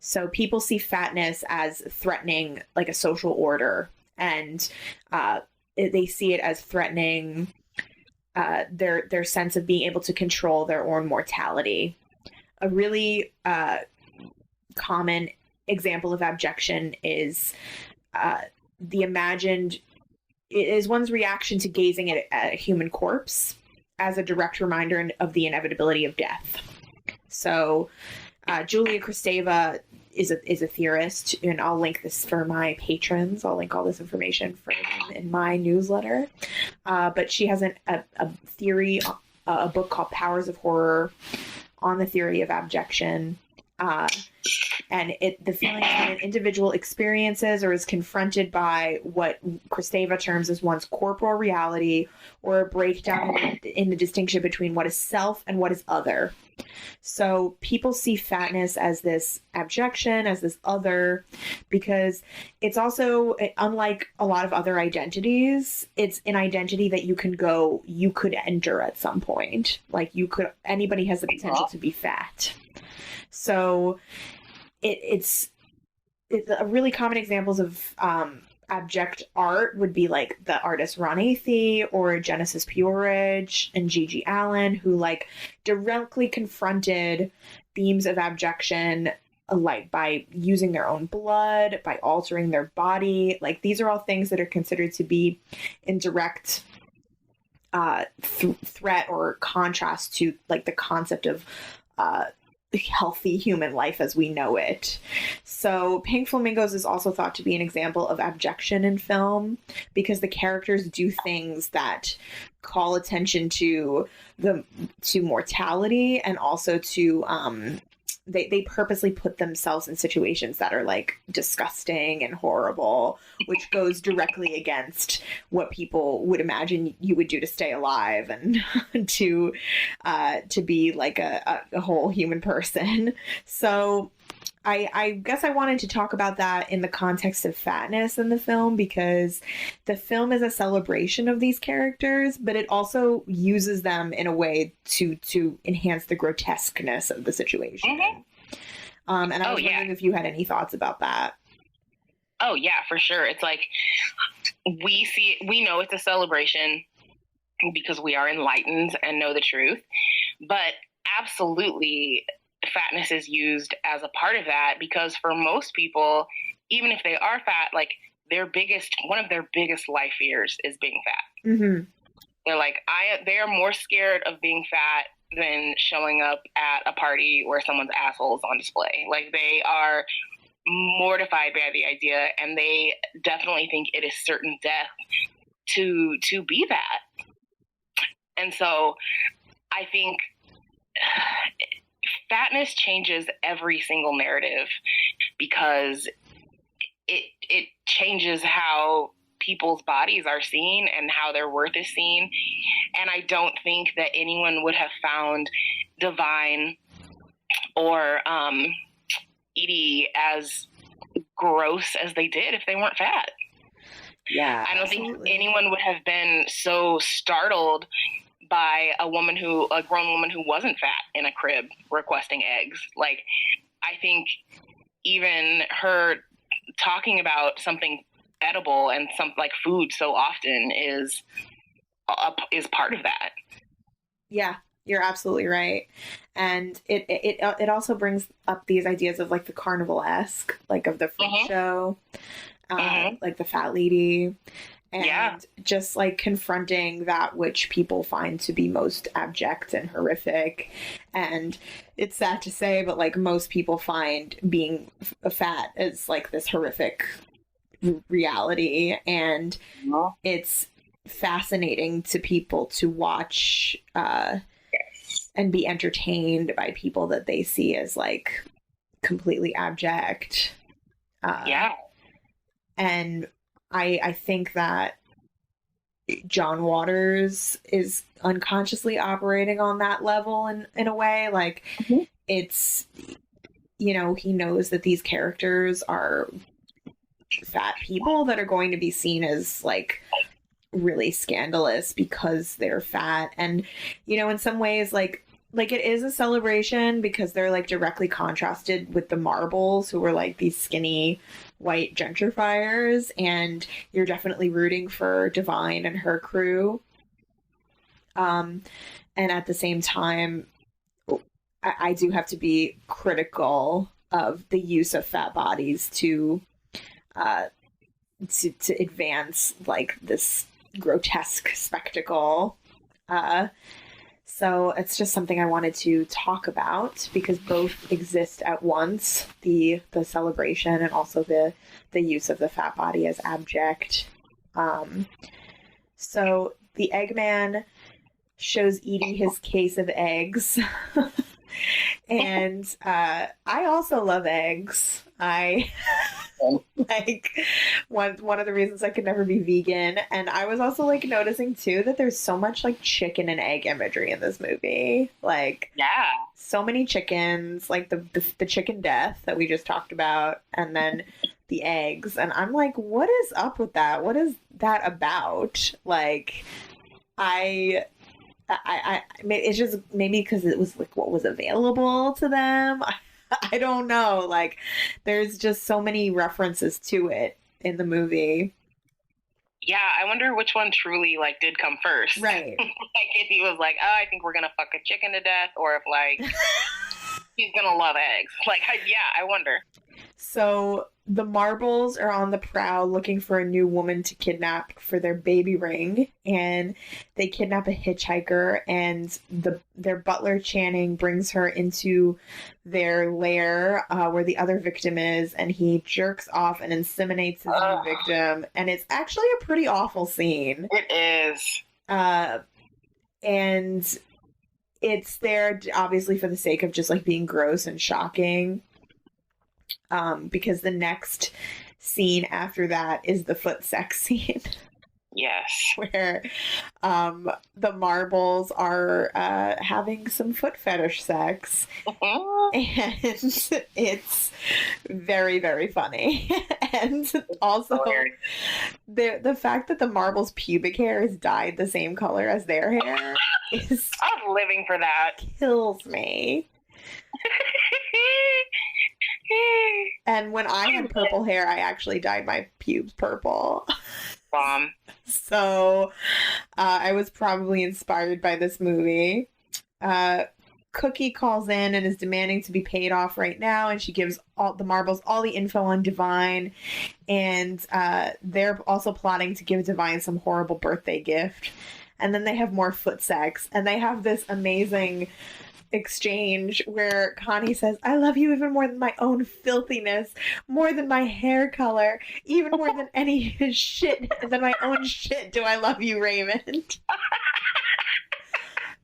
So people see fatness as threatening like a social order, and they see it as threatening their sense of being able to control their own mortality. A really common example of abjection is one's reaction to gazing at a human corpse as a direct reminder of the inevitability of death. So Julia Kristeva is a theorist, and I'll link this for my patrons. I'll link all this information for them in my newsletter. But she has a theory, a book called Powers of Horror, on the theory of abjection. And the feeling that an individual experiences or is confronted by what Kristeva terms as one's corporal reality, or a breakdown in the distinction between what is self and what is other. So people see fatness as this abjection, as this other, because it's also, unlike a lot of other identities, it's an identity that you could enter at some point. Like anybody has the potential to be fat. So it's a really common examples of abject art would be like the artist Ron Athey or Genesis Peorage and Gigi Allen, who like directly confronted themes of abjection, like by using their own blood, by altering their body. Like, these are all things that are considered to be in direct threat or contrast to like the concept of healthy human life as we know it. So Pink Flamingos is also thought to be an example of abjection in film, because the characters do things that call attention to mortality, and also to they purposely put themselves in situations that are like disgusting and horrible, which goes directly against what people would imagine you would do to stay alive and to be like a whole human person. So I guess I wanted to talk about that in the context of fatness in the film, because the film is a celebration of these characters, but it also uses them in a way to enhance the grotesqueness of the situation. Mm-hmm. And I was wondering if you had any thoughts about that. Oh, yeah, for sure. It's like we know it's a celebration because we are enlightened and know the truth, but absolutely fatness is used as a part of that, because for most people, even if they are fat, like one of their biggest life fears is being fat. Mm-hmm. They're like, they are more scared of being fat than showing up at a party where someone's asshole's on display. Like, they are mortified by the idea, and they definitely think it is certain death to be that. And so I think fatness changes every single narrative, because it changes how people's bodies are seen and how their worth is seen. And I don't think that anyone would have found divine or Edie as gross as they did if they weren't fat. Yeah, I don't absolutely. think anyone would have been so startled by a grown woman who wasn't fat in a crib requesting eggs. Like, I think even her talking about something edible and some like food so often is part of that. Yeah, you're absolutely right. And it also brings up these ideas of like the carnival-esque, like of the freak show, like the fat lady, and just like confronting that which people find to be most abject and horrific. And it's sad to say, but like most people find being fat as like this horrific reality, and it's fascinating to people to watch and be entertained by people that they see as like completely abject. And I think that John Waters is unconsciously operating on that level in a way. Like, it's, you know, he knows that these characters are fat people that are going to be seen as like really scandalous because they're fat. And, you know, in some ways, like it is a celebration because they're like directly contrasted with the Marbles, who were like these skinny white gentrifiers, and you're definitely rooting for Divine and her crew. And at the same time, I do have to be critical of the use of fat bodies to advance like this grotesque spectacle. So it's just something I wanted to talk about because both exist at once, the celebration and also the use of the fat body as abject. So the Eggman shows Edie his case of eggs. And I also love eggs. I like one of the reasons I could never be vegan. And I was also like noticing too that there's so much like chicken and egg imagery in this movie. Like, so many chickens, like the chicken death that we just talked about, and then the eggs. And I'm like, what is up with that? What is that about? Like, I it's just maybe because it was like what was available to them. I don't know. Like, there's just so many references to it in the movie. Yeah, I wonder which one truly like did come first. Right. Like if he was like, oh, I think we're gonna fuck a chicken to death, or if like he's gonna love eggs. Like, I wonder. So the Marbles are on the prowl looking for a new woman to kidnap for their baby ring, and they kidnap a hitchhiker, and their butler Channing brings her into their lair where the other victim is, and he jerks off and inseminates his new victim, and it's actually a pretty awful scene. It is. And it's there obviously for the sake of just like being gross and shocking. Because the next scene after that is the foot sex scene. Yes. Where the Marbles are having some foot fetish sex. And it's very, very funny. And also the fact that the Marbles' pubic hair is dyed the same color as their hair is... I'm living for that. Kills me. And when I had purple hair, I actually dyed my pubes purple. Bomb. So I was probably inspired by this movie. Cookie calls in and is demanding to be paid off right now, and she gives all the Marbles all the info on Divine, and they're also plotting to give Divine some horrible birthday gift. And then they have more foot sex, and they have this amazing exchange where Connie says, I love you even more than my own filthiness, more than my hair color, even more than any shit, than my own shit do I love you, Raymond.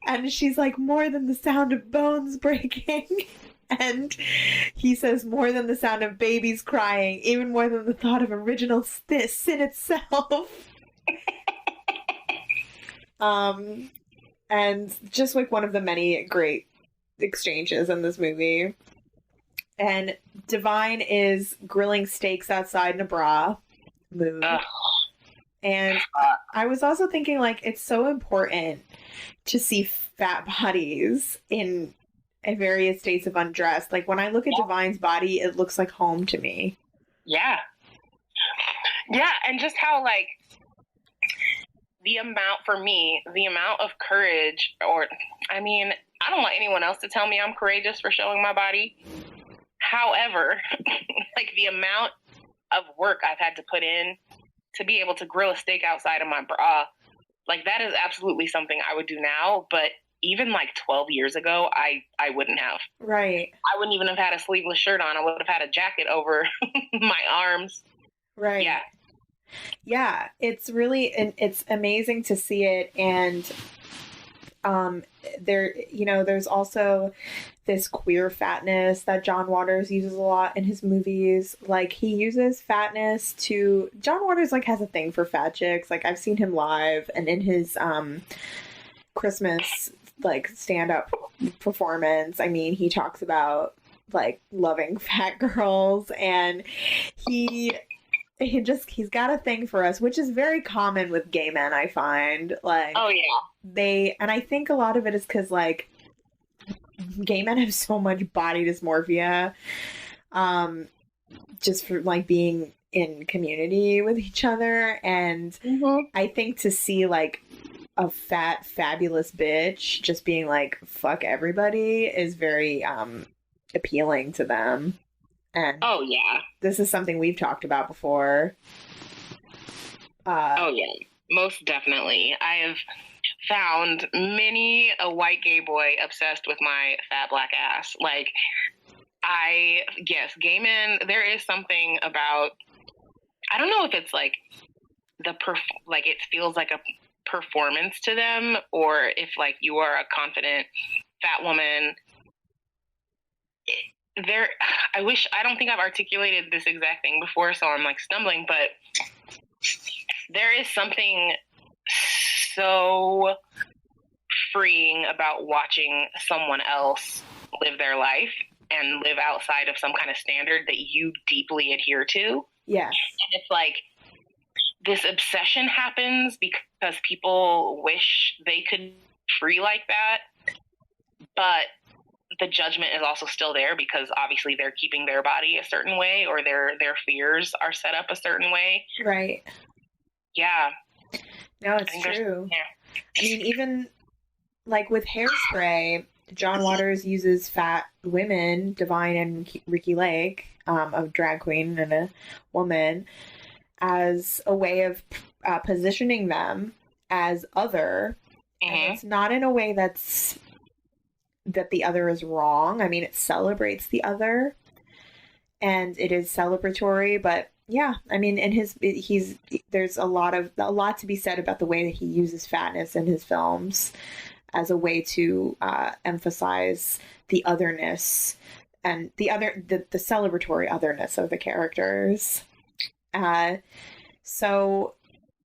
And she's like, more than the sound of bones breaking. And he says, more than the sound of babies crying, even more than the thought of original sin itself. And just like one of the many great exchanges in this movie. And Divine is grilling steaks outside in a bra mood. And I was also thinking, like, it's so important to see fat bodies in various states of undress. Like, when I look at Divine's body, it looks like home to me. Yeah. Yeah, and just how, like, the amount of courage, or, I mean, I don't want anyone else to tell me I'm courageous for showing my body. However, like, the amount of work I've had to put in to be able to grill a steak outside of my bra, like, that is absolutely something I would do now, but even like 12 years ago, I wouldn't have. Right. I wouldn't even have had a sleeveless shirt on. I would have had a jacket over my arms. Right. Yeah. Yeah, it's really, it's amazing to see it. And there, you know, there's also this queer fatness that John Waters uses a lot in his movies. Like, he uses fatness to, John Waters, like, has a thing for fat chicks. Like, I've seen him live, and in his Christmas, like, stand-up performance, I mean, he talks about, like, loving fat girls, and he's got a thing for us, which is very common with gay men, I find. Like, oh yeah, and I think a lot of it is because, like, gay men have so much body dysmorphia, just for, like, being in community with each other, and I think to see, like, a fat, fabulous bitch just being like, fuck everybody is very appealing to them. And oh yeah, this is something we've talked about before. Oh yeah, most definitely. I have found many a white gay boy obsessed with my fat black ass. Like, yes, gay men, there is something about, I don't know if it's like like it feels like a performance to them, or if, like, you are a confident fat woman. I don't think I've articulated this exact thing before, so I'm, like, stumbling, but there is something so freeing about watching someone else live their life and live outside of some kind of standard that you deeply adhere to. Yes. And it's like, this obsession happens because people wish they could be free like that, but the judgment is also still there because obviously they're keeping their body a certain way, or their fears are set up a certain way. Right. Yeah. No, it's true. I mean, even, like, with Hairspray, John Waters uses fat women, Divine and Ricky Lake, a drag queen and a woman, as a way of positioning them as other. And it's not in a way that the other is wrong. I mean, it celebrates the other, and it is celebratory. But yeah, I mean, there's a lot to be said about the way that he uses fatness in his films as a way to emphasize the otherness and the celebratory otherness of the characters. So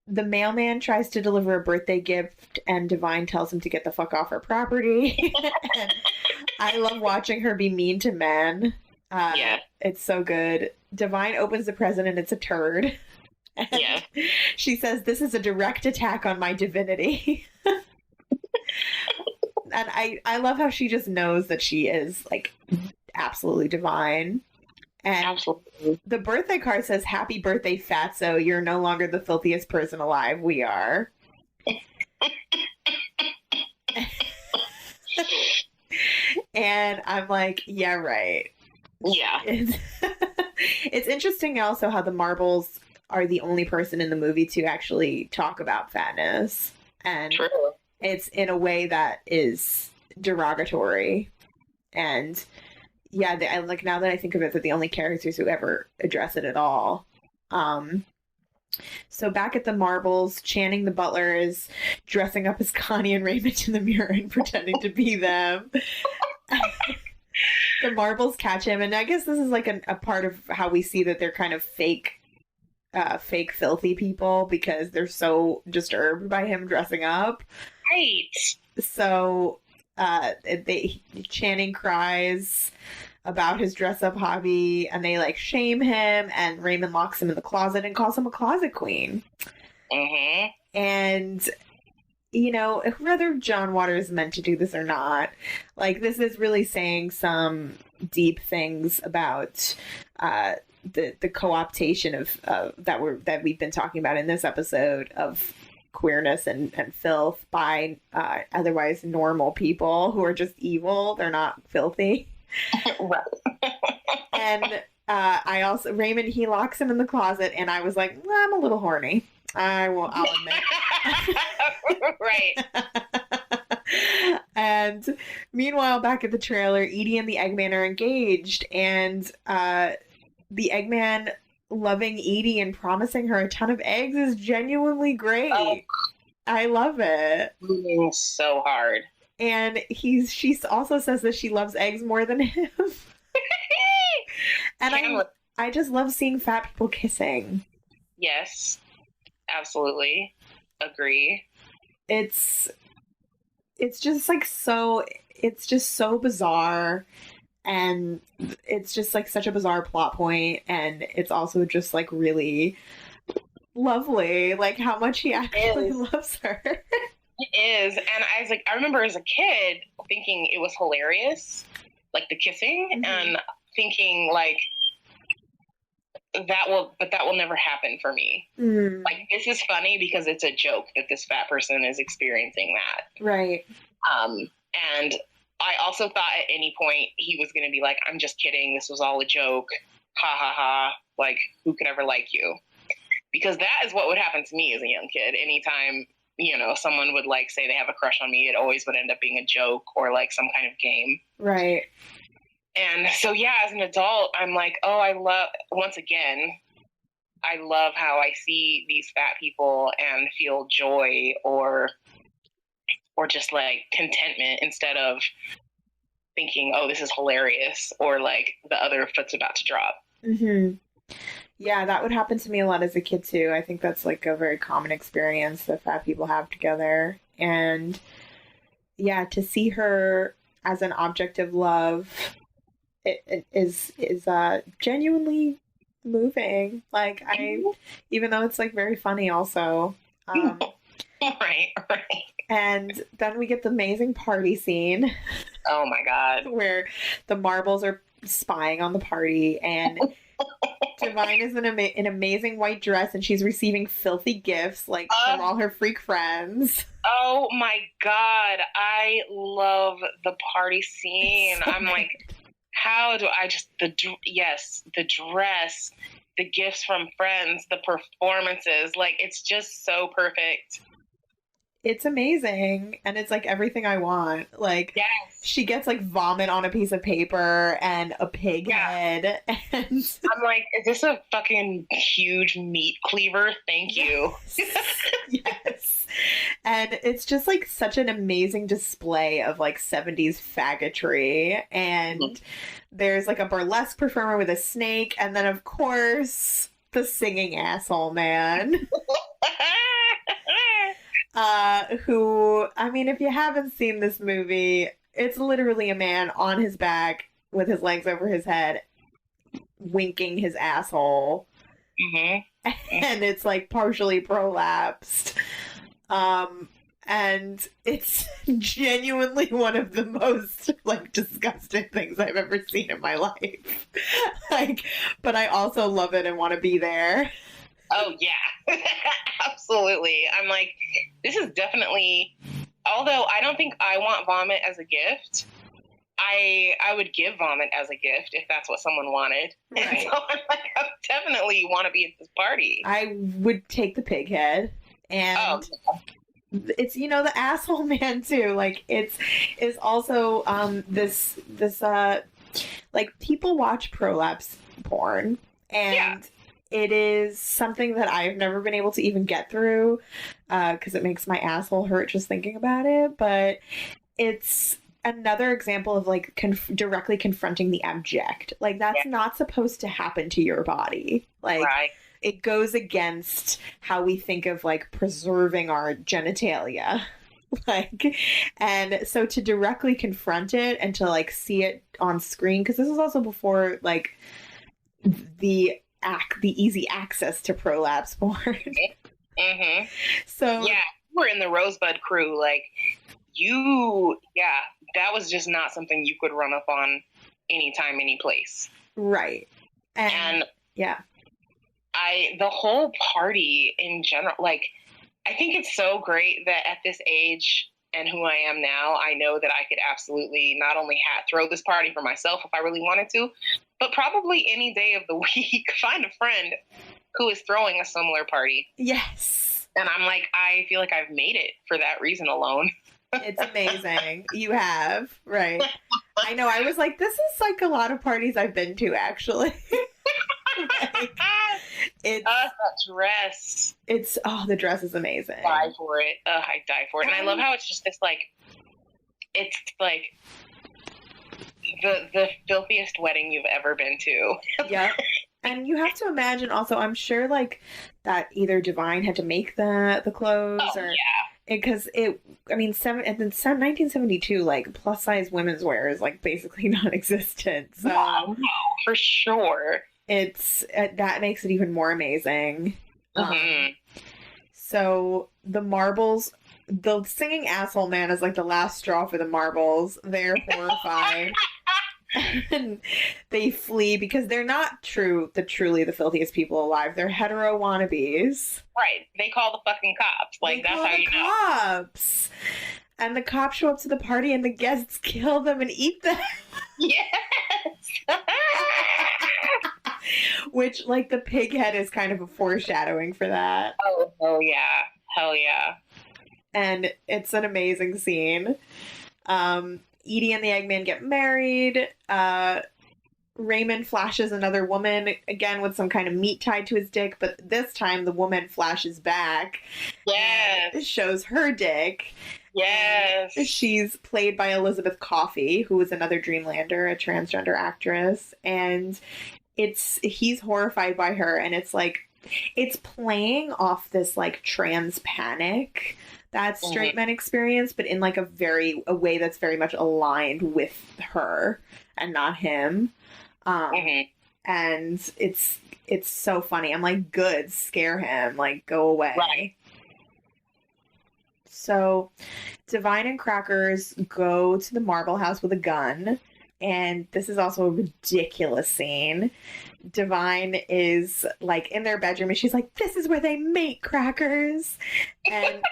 the mailman tries to deliver a birthday gift, and Divine tells him to get the fuck off her property. And I love watching her be mean to men. Yeah. It's so good. Divine opens the present, and it's a turd. And yeah. She says, "This is a direct attack on my divinity." And I love how she just knows that she is, like, absolutely divine. And absolutely. The birthday card says, "Happy birthday, fatso. You're no longer the filthiest person alive. We are." And I'm like, yeah, right. Yeah. It's interesting also how the Marbles are the only person in the movie to actually talk about fatness. And true. It's in a way that is derogatory. And yeah, I like, now that I think of it, they're the only characters who ever address it at all. So back at the Marbles, Channing the butler is dressing up as Connie and Raymond in the mirror and pretending to be them. The Marbles catch him, and I guess this is like a part of how we see that they're kind of fake filthy people, because they're so disturbed by him dressing up. Right. So Channing cries about his dress up hobby, and they like shame him, and Raymond locks him in the closet and calls him a closet queen. Mm-hmm. And, you know, whether John Waters meant to do this or not, like, this is really saying some deep things about the co-optation of that we've been talking about in this episode of queerness and filth by otherwise normal people who are just evil. They're not filthy. And Raymond, he locks him in the closet, and I was like, I'm a little horny. I'll admit. Right. And meanwhile, back at the trailer, Edie and the Eggman are engaged, and the Eggman loving Edie and promising her a ton of eggs is genuinely great. Oh. I love it. So hard. And she also says that she loves eggs more than him. And I just love seeing fat people kissing. Yes, absolutely. Agree. It's just like it's just so bizarre, and it's just like such a bizarre plot point, and it's also just like really lovely, like how much he actually loves her. It is. And I remember as a kid thinking it was hilarious, like the kissing, mm-hmm. and thinking like that will never happen for me. Mm. Like, this is funny because it's a joke that this fat person is experiencing that. Right. And I also thought at any point he was going to be like, I'm just kidding. This was all a joke. Ha ha ha. Like, who could ever like you? Because that is what would happen to me as a young kid. Anytime, you know, someone would like say they have a crush on me, it always would end up being a joke or like some kind of game. Right. And so, yeah, as an adult, I'm like, I love how I see these fat people and feel joy or just like contentment instead of thinking, this is hilarious, or like the other foot's about to drop. Mm-hmm. Yeah, that would happen to me a lot as a kid too. I think that's like a very common experience that fat people have together. And yeah, to see her as an object of love, it is genuinely moving. Like, even though it's like very funny also. Right. And then we get the amazing party scene. Oh my God. Where the marbles are spying on the party, and Divine is in an amazing white dress, and she's receiving filthy gifts like from all her freak friends. Oh my God. I love the party scene. So I'm like, how do I just, the dress, the gifts from friends, the performances, like, it's just so perfect. It's amazing, and it's like everything I want. Like, yes. She gets like vomit on a piece of paper and a pig head, and I'm like, is this a fucking huge meat cleaver? Thank you. Yes. And it's just like such an amazing display of like 70s faggotry, and there's like a burlesque performer with a snake, and then of course the singing asshole man. Who, I mean, if you haven't seen this movie, it's literally a man on his back with his legs over his head, winking his asshole. Mm-hmm. And it's like partially prolapsed. And it's genuinely one of the most like disgusting things I've ever seen in my life. Like, but I also love it and want to be there. Oh, yeah. Absolutely. I'm like, this is definitely, although I don't think I want vomit as a gift, I would give vomit as a gift if that's what someone wanted. Right. And so I'm like, I definitely want to be at this party. I would take the pig head, and it's, you know, the asshole man too. Like, it's also this like, people watch prolapse porn, and it is something that I've never been able to even get through because it makes my asshole hurt just thinking about it. But it's another example of like directly confronting the abject. Like, that's not supposed to happen to your body. Like, it goes against how we think of like preserving our genitalia. Like, and so to directly confront it and to like see it on screen, because this was also before like the easy access to prolapse porn. Mm-hmm. So yeah, we're in the Rosebud crew. Like that was just not something you could run up on anytime, any place. Right. And yeah, the whole party in general, like, I think it's so great that at this age and who I am now, I know that I could absolutely not only throw this party for myself if I really wanted to, but probably any day of the week find a friend who is throwing a similar party. Yes. And I'm like, I feel like I've made it for that reason alone. It's amazing. You have, right. I know. I was like, this is like a lot of parties I've been to, actually. Like, it's that dress. It's the dress is amazing. Die for it. I die for it. And I love how it's just this like, it's like the filthiest wedding you've ever been to. Yeah. And you have to imagine also, I'm sure like that either Divine had to make the clothes or because in 1972, like plus size women's wear is like basically non-existent. So no, for sure. It's that makes it even more amazing. Mm-hmm. So the Marbles, the singing asshole man is like the last straw for the Marbles. They're horrified. And they flee because they're not truly the filthiest people alive. They're hetero wannabes. Right. They call the fucking cops. Like, that's how you know. Cops. And the cops show up to the party and the guests kill them and eat them. Yes. Which, like, the pig head is kind of a foreshadowing for that. Oh yeah. Hell yeah. And it's an amazing scene. Edie and the Eggman get married. Raymond flashes another woman, again with some kind of meat tied to his dick, but this time the woman flashes back. Yes. Shows her dick. Yes. And she's played by Elizabeth Coffey, who was another Dreamlander, a transgender actress. And he's horrified by her, and it's like, it's playing off this like trans panic that straight men experience, but in like a way that's very much aligned with her and not him. And it's so funny. I'm like, good, scare him, like go away. Right. So Divine and Crackers go to the Marble House with a gun. And this is also a ridiculous scene. Divine is like in their bedroom and she's like, this is where they make Crackers. And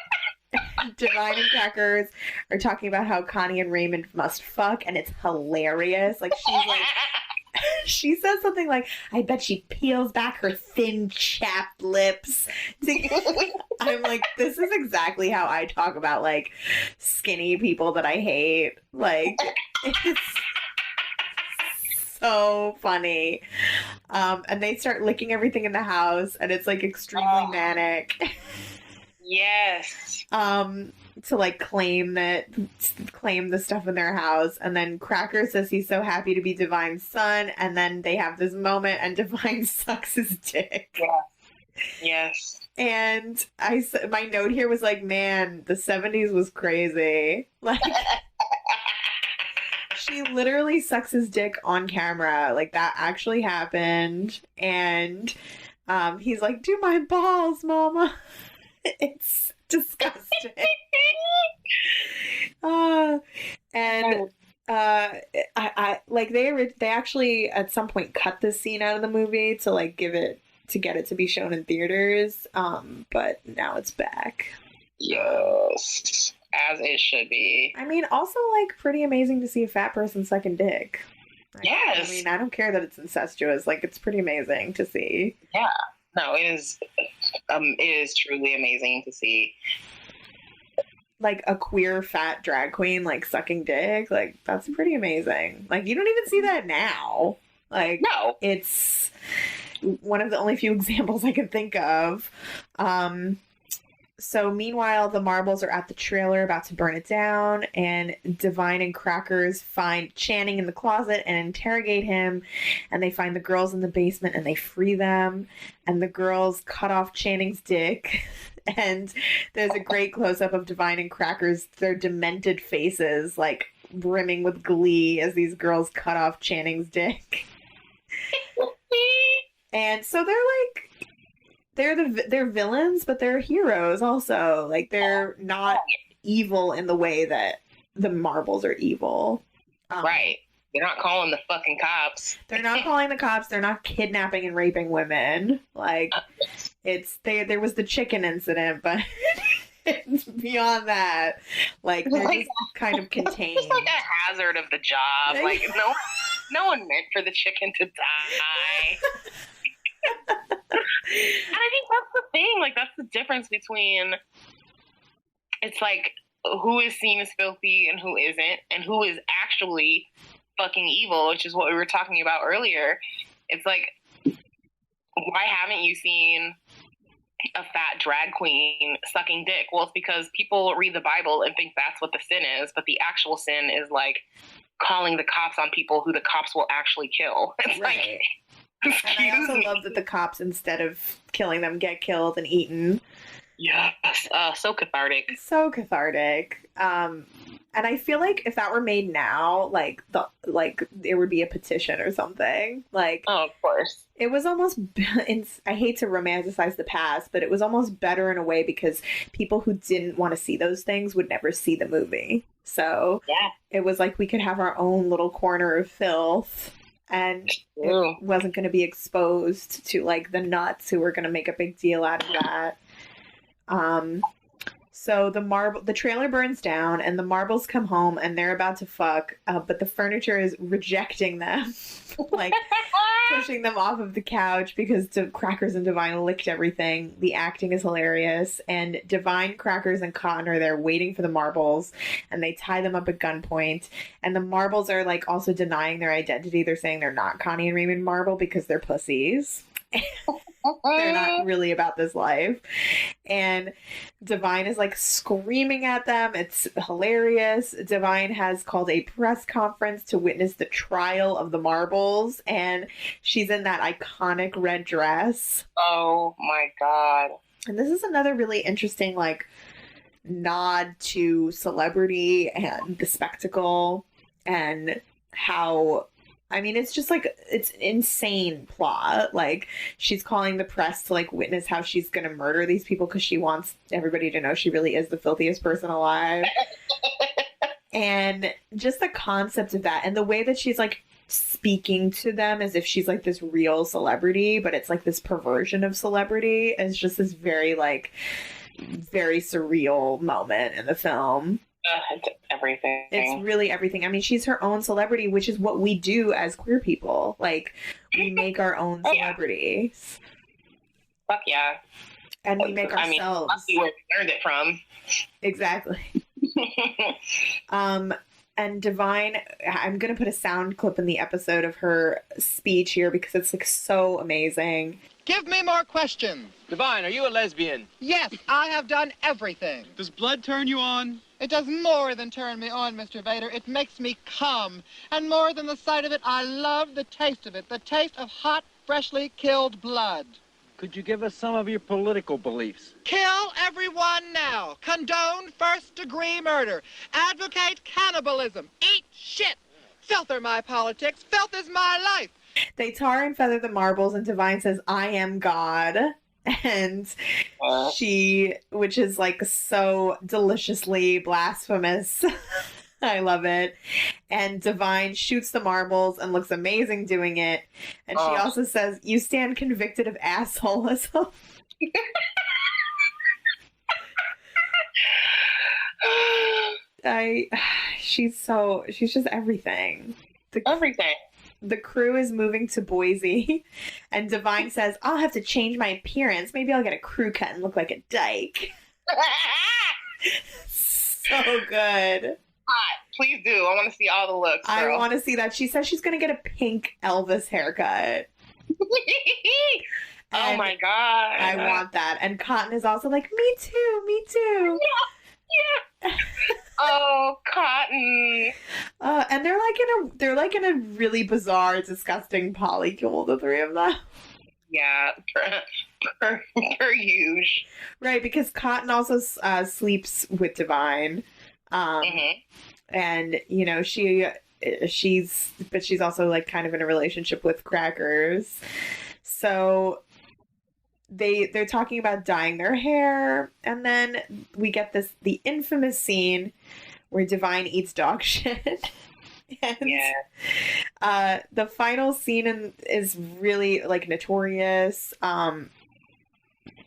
Divine and Crackers are talking about how Connie and Raymond must fuck, and it's hilarious. Like, she's like, she says something like, I bet she peels back her thin, chapped lips. I'm like, this is exactly how I talk about like skinny people that I hate. Like, it's so funny. And they start licking everything in the house, and it's like extremely manic. Yes. To like claim the stuff in their house, and then Cracker says he's so happy to be Divine's son, and then they have this moment and Divine sucks his dick. Yeah. Yes. And my note here was like, man, the 70s was crazy. Like, she literally sucks his dick on camera. Like, that actually happened. And he's like, do my balls, mama. It's disgusting. I like they actually at some point cut this scene out of the movie to like get it to be shown in theaters. But now it's back. Yes, as it should be. I mean, also like pretty amazing to see a fat person sucking dick. Like, yes. I mean, I don't care that it's incestuous. Like, it's pretty amazing to see. Yeah. No, it is truly amazing to see. Like a queer fat drag queen like sucking dick, like that's pretty amazing. Like, you don't even see that now. Like, no, it's one of the only few examples I can think of. So meanwhile, the Marbles are at the trailer about to burn it down, and Divine and Crackers find Channing in the closet and interrogate him, and they find the girls in the basement and they free them, and the girls cut off Channing's dick And there's a great close-up of Divine and Crackers, their demented faces, like, brimming with glee as these girls cut off Channing's dick. And so they're villains, but they're heroes also. Like, they're not evil in the way that the Marbles are evil. Right. They're not calling the fucking cops. They're not calling the cops. They're not kidnapping and raping women. Like, there was the chicken incident, but it's beyond that. Like, they're just kind of contained. It's like a hazard of the job. Like, no one meant for the chicken to die. And I think that's the thing. Like, that's the difference between, it's like, who is seen as filthy and who isn't, and who is actually fucking evil, which is what we were talking about earlier. It's like, why haven't you seen a fat drag queen sucking dick? Well, it's because people read the Bible and think that's what the sin is, but the actual sin is like calling the cops on people who the cops will actually kill. It's right. Like, and I also love that the cops, instead of killing them, get killed and eaten. Yes, so cathartic. So cathartic. And I feel like if that were made now, like there would be a petition or something. Like, oh, of course. It was almost, I hate to romanticize the past, but it was almost better in a way because people who didn't want to see those things would never see the movie. So yeah, it was like we could have our own little corner of filth. And it wasn't going to be exposed to, like, the nuts who were going to make a big deal out of that. So the trailer burns down, and the Marbles come home, and they're about to fuck, but the furniture is rejecting them, like pushing them off of the couch because Crackers and Divine licked everything. The acting is hilarious, and Divine, Crackers, and Cotton are there waiting for the Marbles, and they tie them up at gunpoint, and the Marbles are, like, also denying their identity. They're saying they're not Connie and Raymond Marble because they're pussies. They're not really about this life. And Divine is, like, screaming at them. It's hilarious. Divine has called a press conference to witness the trial of the Marbles, and she's in that iconic red dress. Oh my god. And this is another really interesting, like, nod to celebrity and the spectacle and how, I mean, it's just like, it's an insane plot. Like, she's calling the press to, like, witness how she's going to murder these people because she wants everybody to know she really is the filthiest person alive. And just the concept of that and the way that she's, like, speaking to them as if she's, like, this real celebrity, but it's, like, this perversion of celebrity is just this very, like, very surreal moment in the film. It's everything. It's really everything. I mean, she's her own celebrity, which is what we do as queer people. Like, we make our own celebrities. Fuck yeah. And we make ourselves. I mean, must be where we learned it from. Exactly. And Divine, I'm going to put a sound clip in the episode of her speech here because it's, like, so amazing. Give me more questions. Divine, are you a lesbian? Yes, I have done everything. Does blood turn you on? It does more than turn me on, Mr. Vader. It makes me come. And more than the sight of it, I love the taste of it. The taste of hot, freshly killed blood. Could you give us some of your political beliefs? Kill everyone now. Condone first-degree murder. Advocate cannibalism. Eat shit. Filth are my politics. Filth is my life. They tar and feather the Marbles, and Divine says, "I am God." And she, which is, like, so deliciously blasphemous. I love it. And Divine shoots the Marbles and looks amazing doing it. And she also says, "You stand convicted of assholism." She's just everything. Everything. The crew is moving to Boise, and Divine says, "I'll have to change my appearance. Maybe I'll get a crew cut and look like a dyke." So good. Hot. Please do. I want to see all the looks, girl. I want to see that. She says she's going to get a pink Elvis haircut. Oh my god. I want that. And Cotton is also like, "Me too, me too." Yeah. Oh, Cotton. And they're like in a really bizarre, disgusting polycule, the three of them. Yeah. per huge. Right, because Cotton also sleeps with Divine. And, you know, she's also like kind of in a relationship with Crackers. So they're talking about dyeing their hair, and then we get the infamous scene where Divine eats dog shit. And the final scene is really like notorious.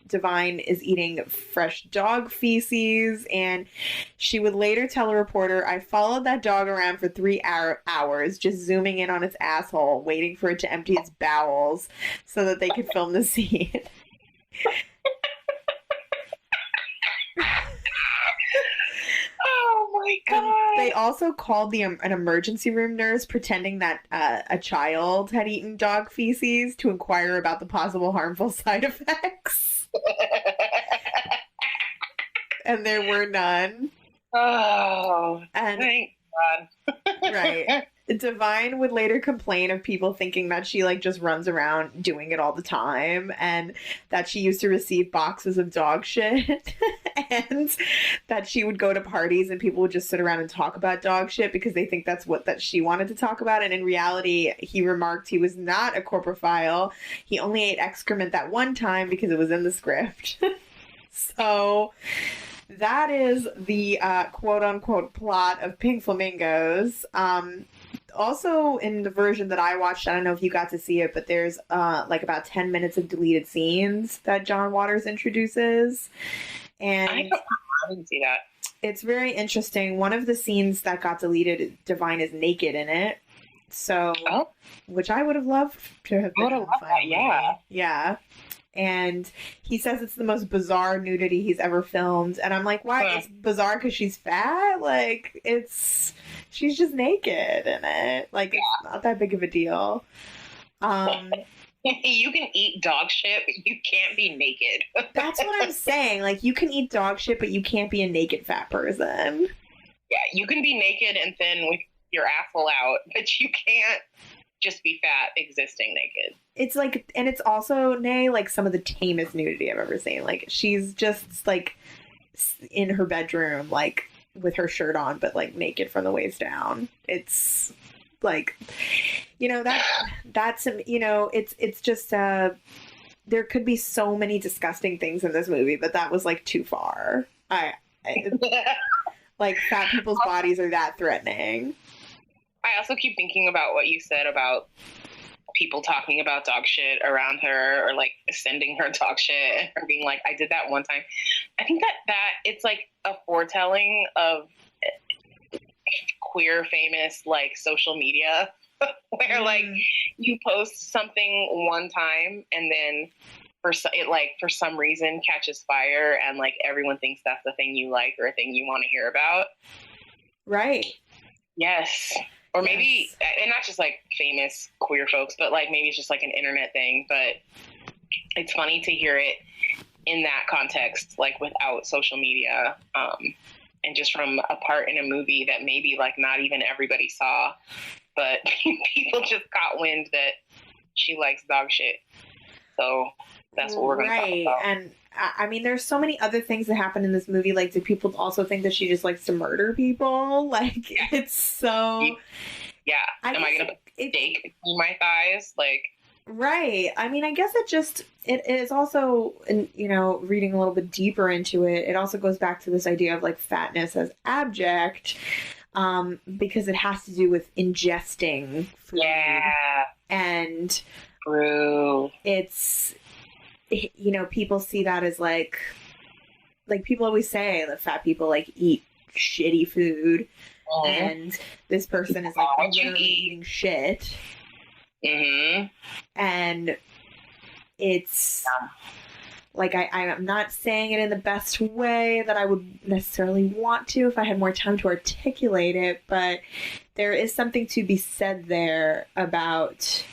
Divine is eating fresh dog feces, and she would later tell a reporter, "I followed that dog around for 3 hours, just zooming in on its asshole, waiting for it to empty its bowels so that they could film the scene." Oh my god! They also called an emergency room nurse, pretending that a child had eaten dog feces, to inquire about the possible harmful side effects. And there were none. Oh, and thank God. Right. Divine would later complain of people thinking that she like just runs around doing it all the time, and that she used to receive boxes of dog shit and that she would go to parties and people would just sit around and talk about dog shit because they think that's that she wanted to talk about. And in reality, he remarked he was not a corpophile. He only ate excrement that one time because it was in the script. So that is the quote-unquote plot of Pink Flamingos. Also, in the version that I watched, I don't know if you got to see it, but there's like about 10 minutes of deleted scenes that John Waters introduces. And I didn't see that. It's very interesting. One of the scenes that got deleted, Divine is naked in it. So, which I would have loved to have been. Yeah. And he says it's the most bizarre nudity he's ever filmed. And I'm like, why? It's bizarre because she's fat? Like, she's just naked in it. Like, it's not that big of a deal. You can eat dog shit, but you can't be naked. That's what I'm saying. Like, you can eat dog shit, but you can't be a naked fat person. Yeah, you can be naked and thin with your asshole out, but you can't just be fat existing naked. It's like, and it's also, like some of the tamest nudity I've ever seen. Like, she's just like in her bedroom, like with her shirt on, but like naked from the waist down. It's like, you know, that's, you know, it's just, there could be so many disgusting things in this movie, but that was like too far. Like, fat people's bodies are that threatening. I also keep thinking about what you said about people talking about dog shit around her, or like sending her dog shit, or being like, I did that one time. I think that it's like a foretelling of queer famous like social media where like you post something one time and then for some reason catches fire and like everyone thinks that's the thing you like or a thing you want to hear about. Right. Yes. Or maybe, and not just like famous queer folks, but like maybe it's just like an internet thing. But it's funny to hear it in that context, like without social media, and just from a part in a movie that maybe like not even everybody saw, but people just got wind that she likes dog shit. So that's what we're going to talk about. And I mean, there's so many other things that happen in this movie. Like, do people also think that she just likes to murder people? Like, it's so... Yeah. Am I going to put a stake between my thighs? Like... Right. I mean, I guess it is also, you know, reading a little bit deeper into it, it also goes back to this idea of, like, fatness as abject, because it has to do with ingesting food. Yeah. And... True. It's... You know, people see that as like people always say that fat people like eat shitty food, and this person is like literally eating shit. And it's like I'm not saying it in the best way that I would necessarily want to if I had more time to articulate it, but there is something to be said there about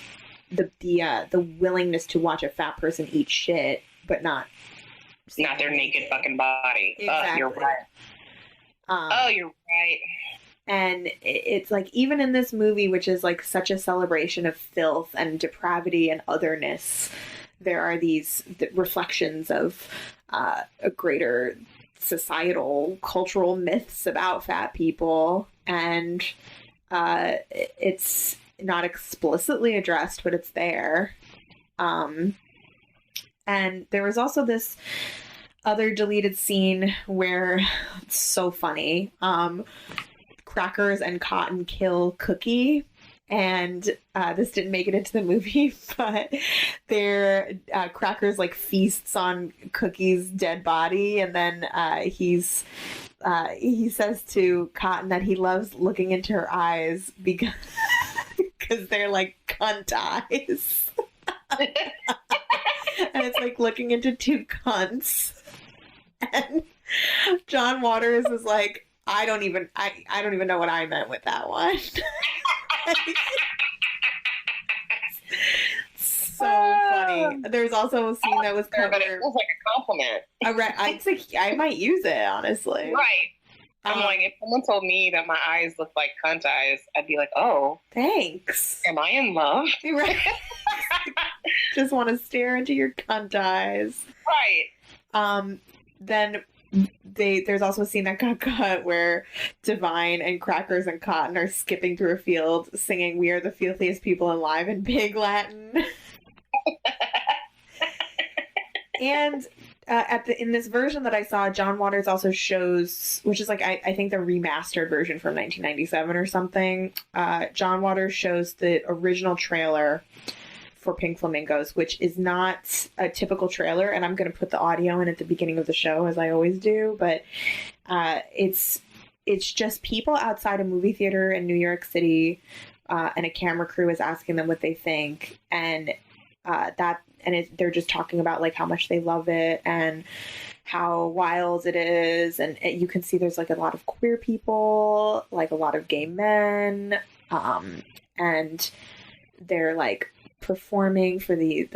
the willingness to watch a fat person eat shit, but not their naked fucking body. Exactly. You're right. You're right. And it's like, even in this movie, which is like such a celebration of filth and depravity and otherness, there are these reflections of a greater societal, cultural myths about fat people, and it's not explicitly addressed, but it's there. And there was also this other deleted scene where it's so funny. Crackers and Cotton kill Cookie, and this didn't make it into the movie, but their Crackers like feasts on Cookie's dead body, and then he says to Cotton that he loves looking into her eyes because they're like cunt eyes. And it's like looking into two cunts. And John Waters is like, I don't even know what I meant with that one. So funny. There's also a scene that was covered. But it was like a compliment. I might use it, honestly. Right. I'm like, if someone told me that my eyes look like cunt eyes, I'd be like, oh. Thanks. Am I in love? Right. Just want to stare into your cunt eyes. Right. Then there's also a scene that got cut where Divine and Crackers and Cotton are skipping through a field singing "We Are the Filthiest People Alive" in Pig Latin. And in this version that I saw, John Waters also shows, which is like I think the remastered version from 1997 or something. John Waters shows the original trailer for Pink Flamingos, which is not a typical trailer, and I'm going to put the audio in at the beginning of the show, as I always do, but it's just people outside a movie theater in New York City, and a camera crew is asking them what they think, and they're just talking about like how much they love it and how wild it is, and you can see there's like a lot of queer people, like a lot of gay men, and they're like performing for the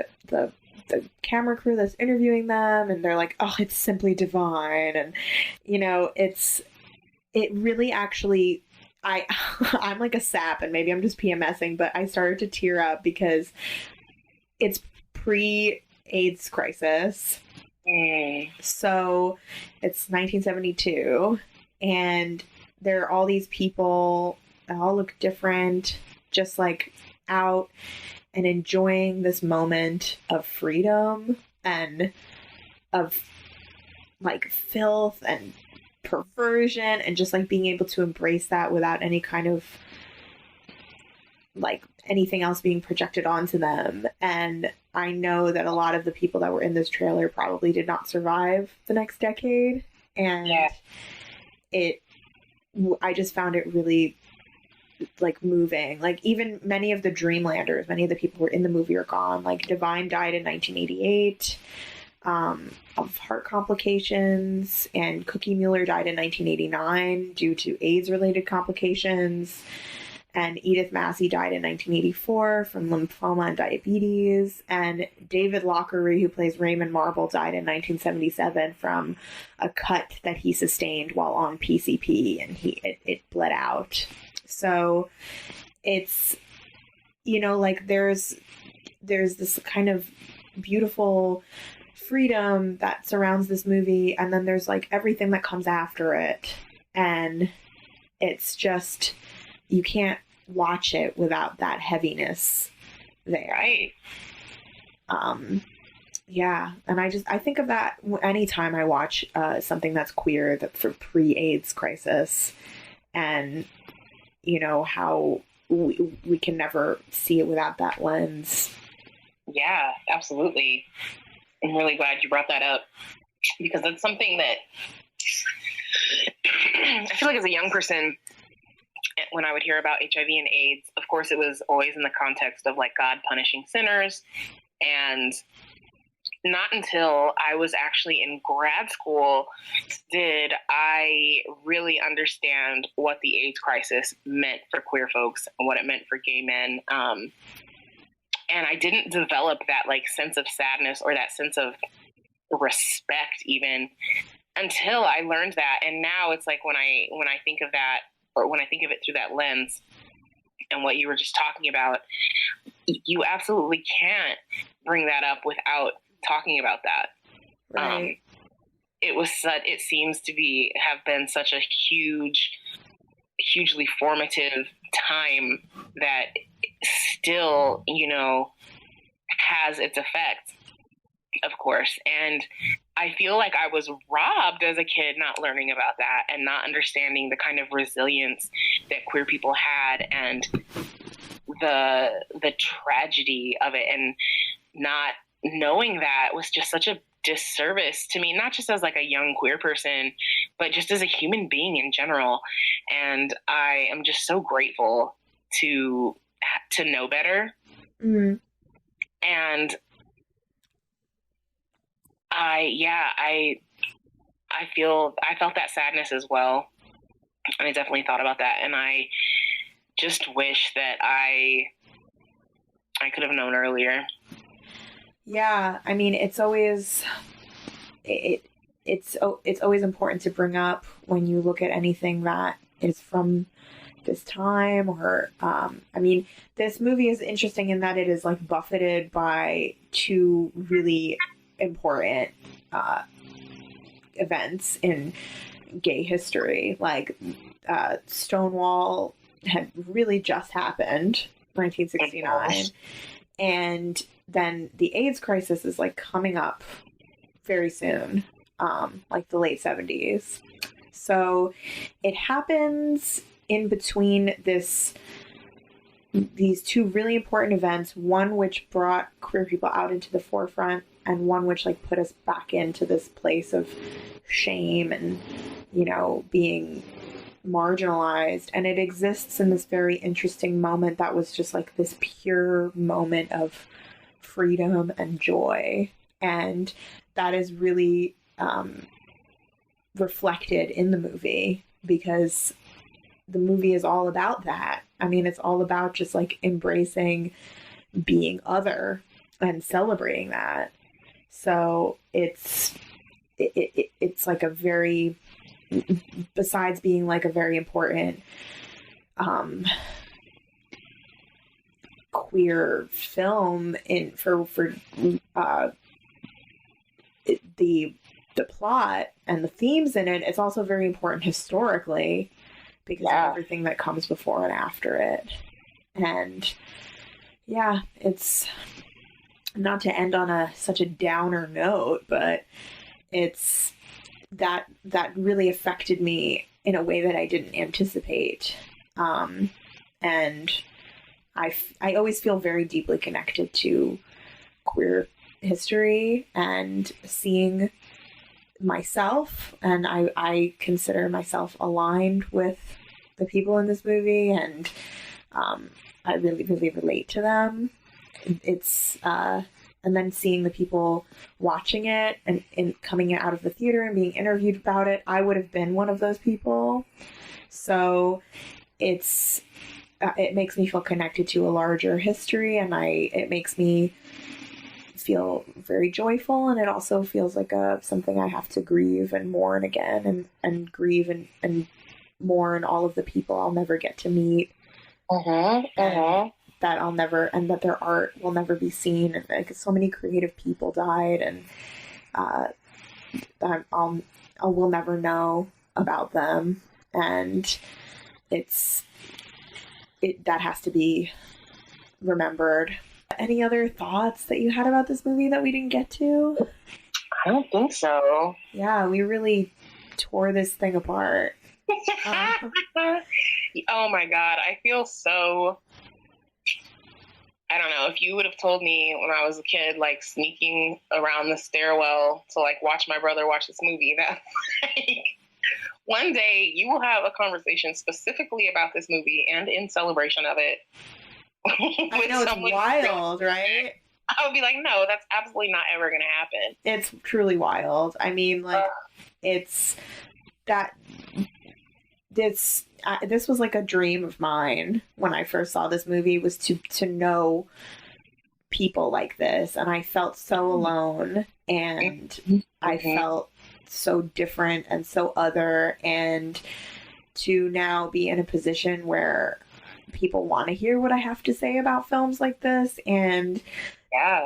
camera crew that's interviewing them, and they're like, oh, it's simply divine, and it really actually I'm like a sap, and maybe I'm just PMSing, but I started to tear up because it's pre-AIDS crisis. So it's 1972, and there are all these people that all look different, just like out and enjoying this moment of freedom and of like filth and perversion, and just like being able to embrace that without any kind of like anything else being projected onto them. And I know that a lot of the people that were in this trailer probably did not survive the next decade, and I just found it really like moving. Like even many of the Dreamlanders, many of the people who were in the movie are gone. Like Divine died in 1988 of heart complications, and Cookie Mueller died in 1989 due to AIDS-related complications, and Edith Massey died in 1984 from lymphoma and diabetes, and David Lockery, who plays Raymond Marble, died in 1977 from a cut that he sustained while on PCP, and it bled out. So it's, like there's this kind of beautiful freedom that surrounds this movie, and then there's like everything that comes after it, and it's just, you can't watch it without that heaviness there. Right. Yeah, and I think of that anytime I watch something that's queer, that for pre-AIDS crisis, and how we can never see it without that lens. Yeah, absolutely. I'm really glad you brought that up, because it's something that I feel like as a young person, when I would hear about HIV and AIDS, of course, it was always in the context of like God punishing sinners. And not until I was actually in grad school did I really understand what the AIDS crisis meant for queer folks and what it meant for gay men. And I didn't develop that like sense of sadness or that sense of respect even until I learned that. And now it's like when I think of that, or when I think of it through that lens and what you were just talking about, you absolutely can't bring that up without talking about that. Right. It seems to have been such a hugely formative time that still, has its effects, of course. And I feel like I was robbed as a kid not learning about that and not understanding the kind of resilience that queer people had and the tragedy of it, and not knowing that was just such a disservice to me, not just as like a young queer person, but just as a human being in general. And I am just so grateful to know better. Mm-hmm. And I felt that sadness as well. And I definitely thought about that. And I just wish that I could have known earlier. Yeah, I mean, it's always it's always important to bring up when you look at anything that is from this time, or I mean, this movie is interesting in that it is like buffeted by two really important events in gay history. Like Stonewall had really just happened, 1969, and then the AIDS crisis is like coming up very soon, like the late 70s. So it happens in between these two really important events, one which brought queer people out into the forefront, and one which like put us back into this place of shame and, being marginalized. And it exists in this very interesting moment that was just like this pure moment of freedom and joy. And that is really reflected in the movie, because the movie is all about that. I mean, it's all about just like embracing being other and celebrating that. So it's like a very, besides being like a very important queer film for the plot and the themes in it, it's also very important historically because of everything that comes before and after it. And yeah, it's not to end on such a downer note, but it's that really affected me in a way that I didn't anticipate. And I always feel very deeply connected to queer history and seeing myself, and I consider myself aligned with the people in this movie, and I really, really relate to them. It's and then seeing the people watching it and coming out of the theater and being interviewed about it, I would have been one of those people. So it makes me feel connected to a larger history, and it makes me feel very joyful, and it also feels like something I have to grieve and mourn again, and grieve and mourn all of the people I'll never get to meet. And that I'll never, and that their art will never be seen. And like so many creative people died, and that I will never know about them. And that has to be remembered. Any other thoughts that you had about this movie that we didn't get to? I don't think so. Yeah, we really tore this thing apart. Oh my God, I feel so... I don't know, if you would have told me when I was a kid, like sneaking around the stairwell to like watch my brother watch this movie, that like one day you will have a conversation specifically about this movie and in celebration of it. I know, it's wild, right? I would be like, no, that's absolutely not ever going to happen. It's truly wild. I mean, like, it's that this was like a dream of mine when I first saw this movie, was to know people like this. And I felt so alone, and I felt so different and so other. And to now be in a position where people want to hear what I have to say about films like this, and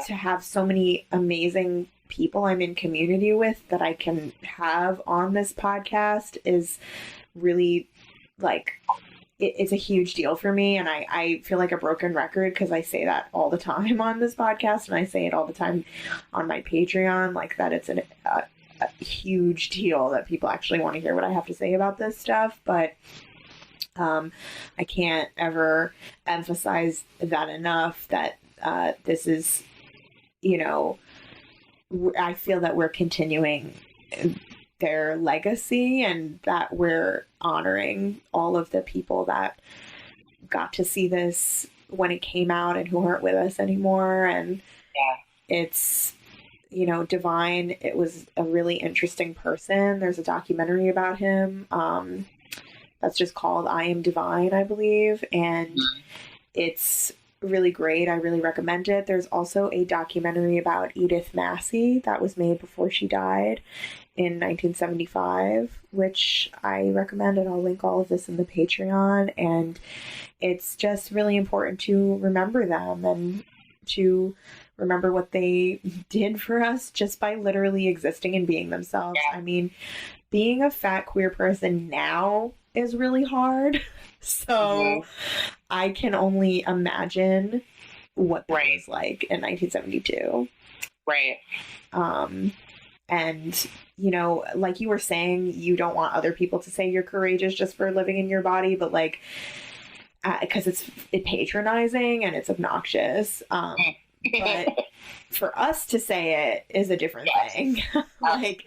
to have so many amazing people I'm in community with that I can have on this podcast is really like it's a huge deal for me, and I feel like a broken record because I say that all the time on this podcast, and I say it all the time on my Patreon, like that it's a huge deal that people actually want to hear what I have to say about this stuff, but I can't ever emphasize that enough that this is, you know, I feel that we're continuing their legacy and that we're honoring all of the people that got to see this when it came out and who aren't with us anymore. And it's, you know, Divine, it was a really interesting person. There's a documentary about him that's just called I Am Divine, I believe. And it's really great. I really recommend it. There's also a documentary about Edith Massey that was made before she died in 1975, which I recommend, and I'll link all of this in the Patreon. And it's just really important to remember them and to remember what they did for us just by literally existing and being themselves. I mean, being a fat queer person now is really hard. So I can only imagine what that was like in 1972. Right. And, you know, like you were saying, you don't want other people to say you're courageous just for living in your body, but like, because it's patronizing and it's obnoxious. But for us to say it is a different thing. Like,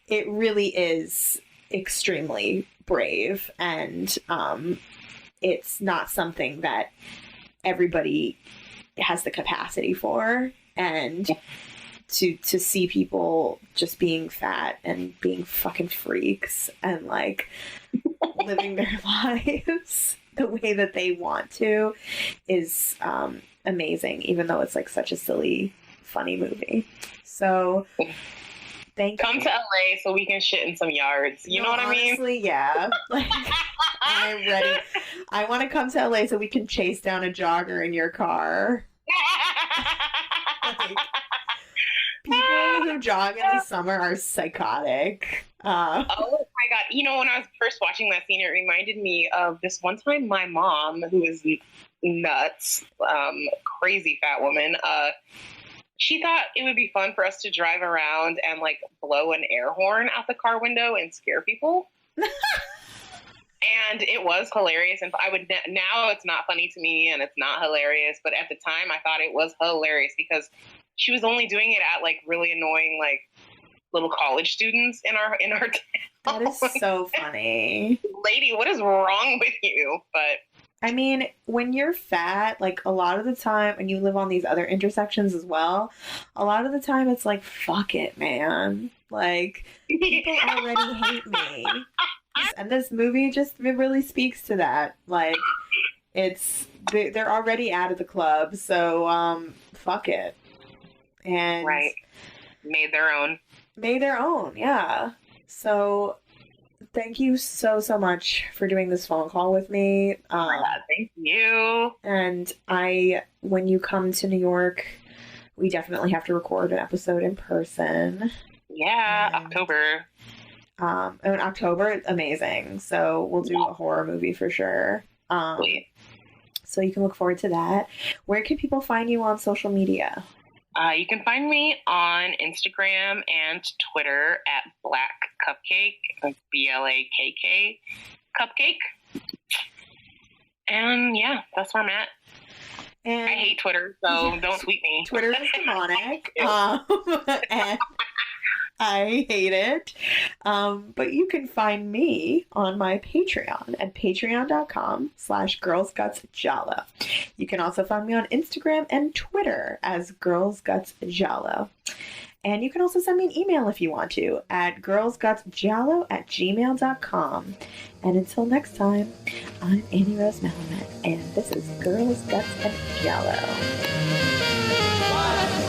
it really is extremely brave, and it's not something that everybody has the capacity for. And to see people just being fat and being fucking freaks and like living their lives the way that they want to is amazing, even though it's like such a silly, funny movie. So thank Come you. to LA so we can shit in some yards. You know what I mean? Honestly, yeah. Like, I'm ready. I want to come to LA so we can chase down a jogger in your car. Like, people who jog in the summer are psychotic. Oh my god. You know, when I was first watching that scene, it reminded me of this one time my mom, who is nuts, crazy fat woman, she thought it would be fun for us to drive around and like blow an air horn out the car window and scare people. And it was hilarious. And I would now it's not funny to me and it's not hilarious. But at the time I thought it was hilarious because she was only doing it at like really annoying, like little college students in our town. That is so funny. Lady, what is wrong with you? But I mean, when you're fat, like a lot of the time, and you live on these other intersections as well, a lot of the time it's like, fuck it, man. Like, people already hate me. And this movie just really speaks to that. Like, they're already out of the club, so fuck it. And made their own, yeah. So thank you so much for doing this phone call with me. Thank you. And when you come to New York, we definitely have to record an episode in person. Yeah, October. In October, amazing. So we'll do a horror movie for sure. So you can look forward to that. Where can people find you on social media? You can find me on Instagram and Twitter at Black Cupcake, BLAKK Cupcake. And yeah, that's where I'm at. And I hate Twitter, so don't tweet me. Twitter is demonic. And I hate it. But you can find me on my Patreon at patreon.com/girlsgutsjalo. You can also find me on Instagram and Twitter as girlsgutsjalo. And you can also send me an email if you want to at girlsgutsjalo@gmail.com. And until next time, I'm Annie Rose Malamet, and this is Girls, Guts, and Jello. Wine,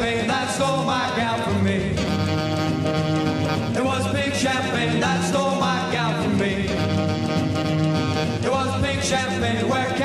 champagne that stole my gal from me. It was pink champagne that stole my gal from me. It was pink champagne where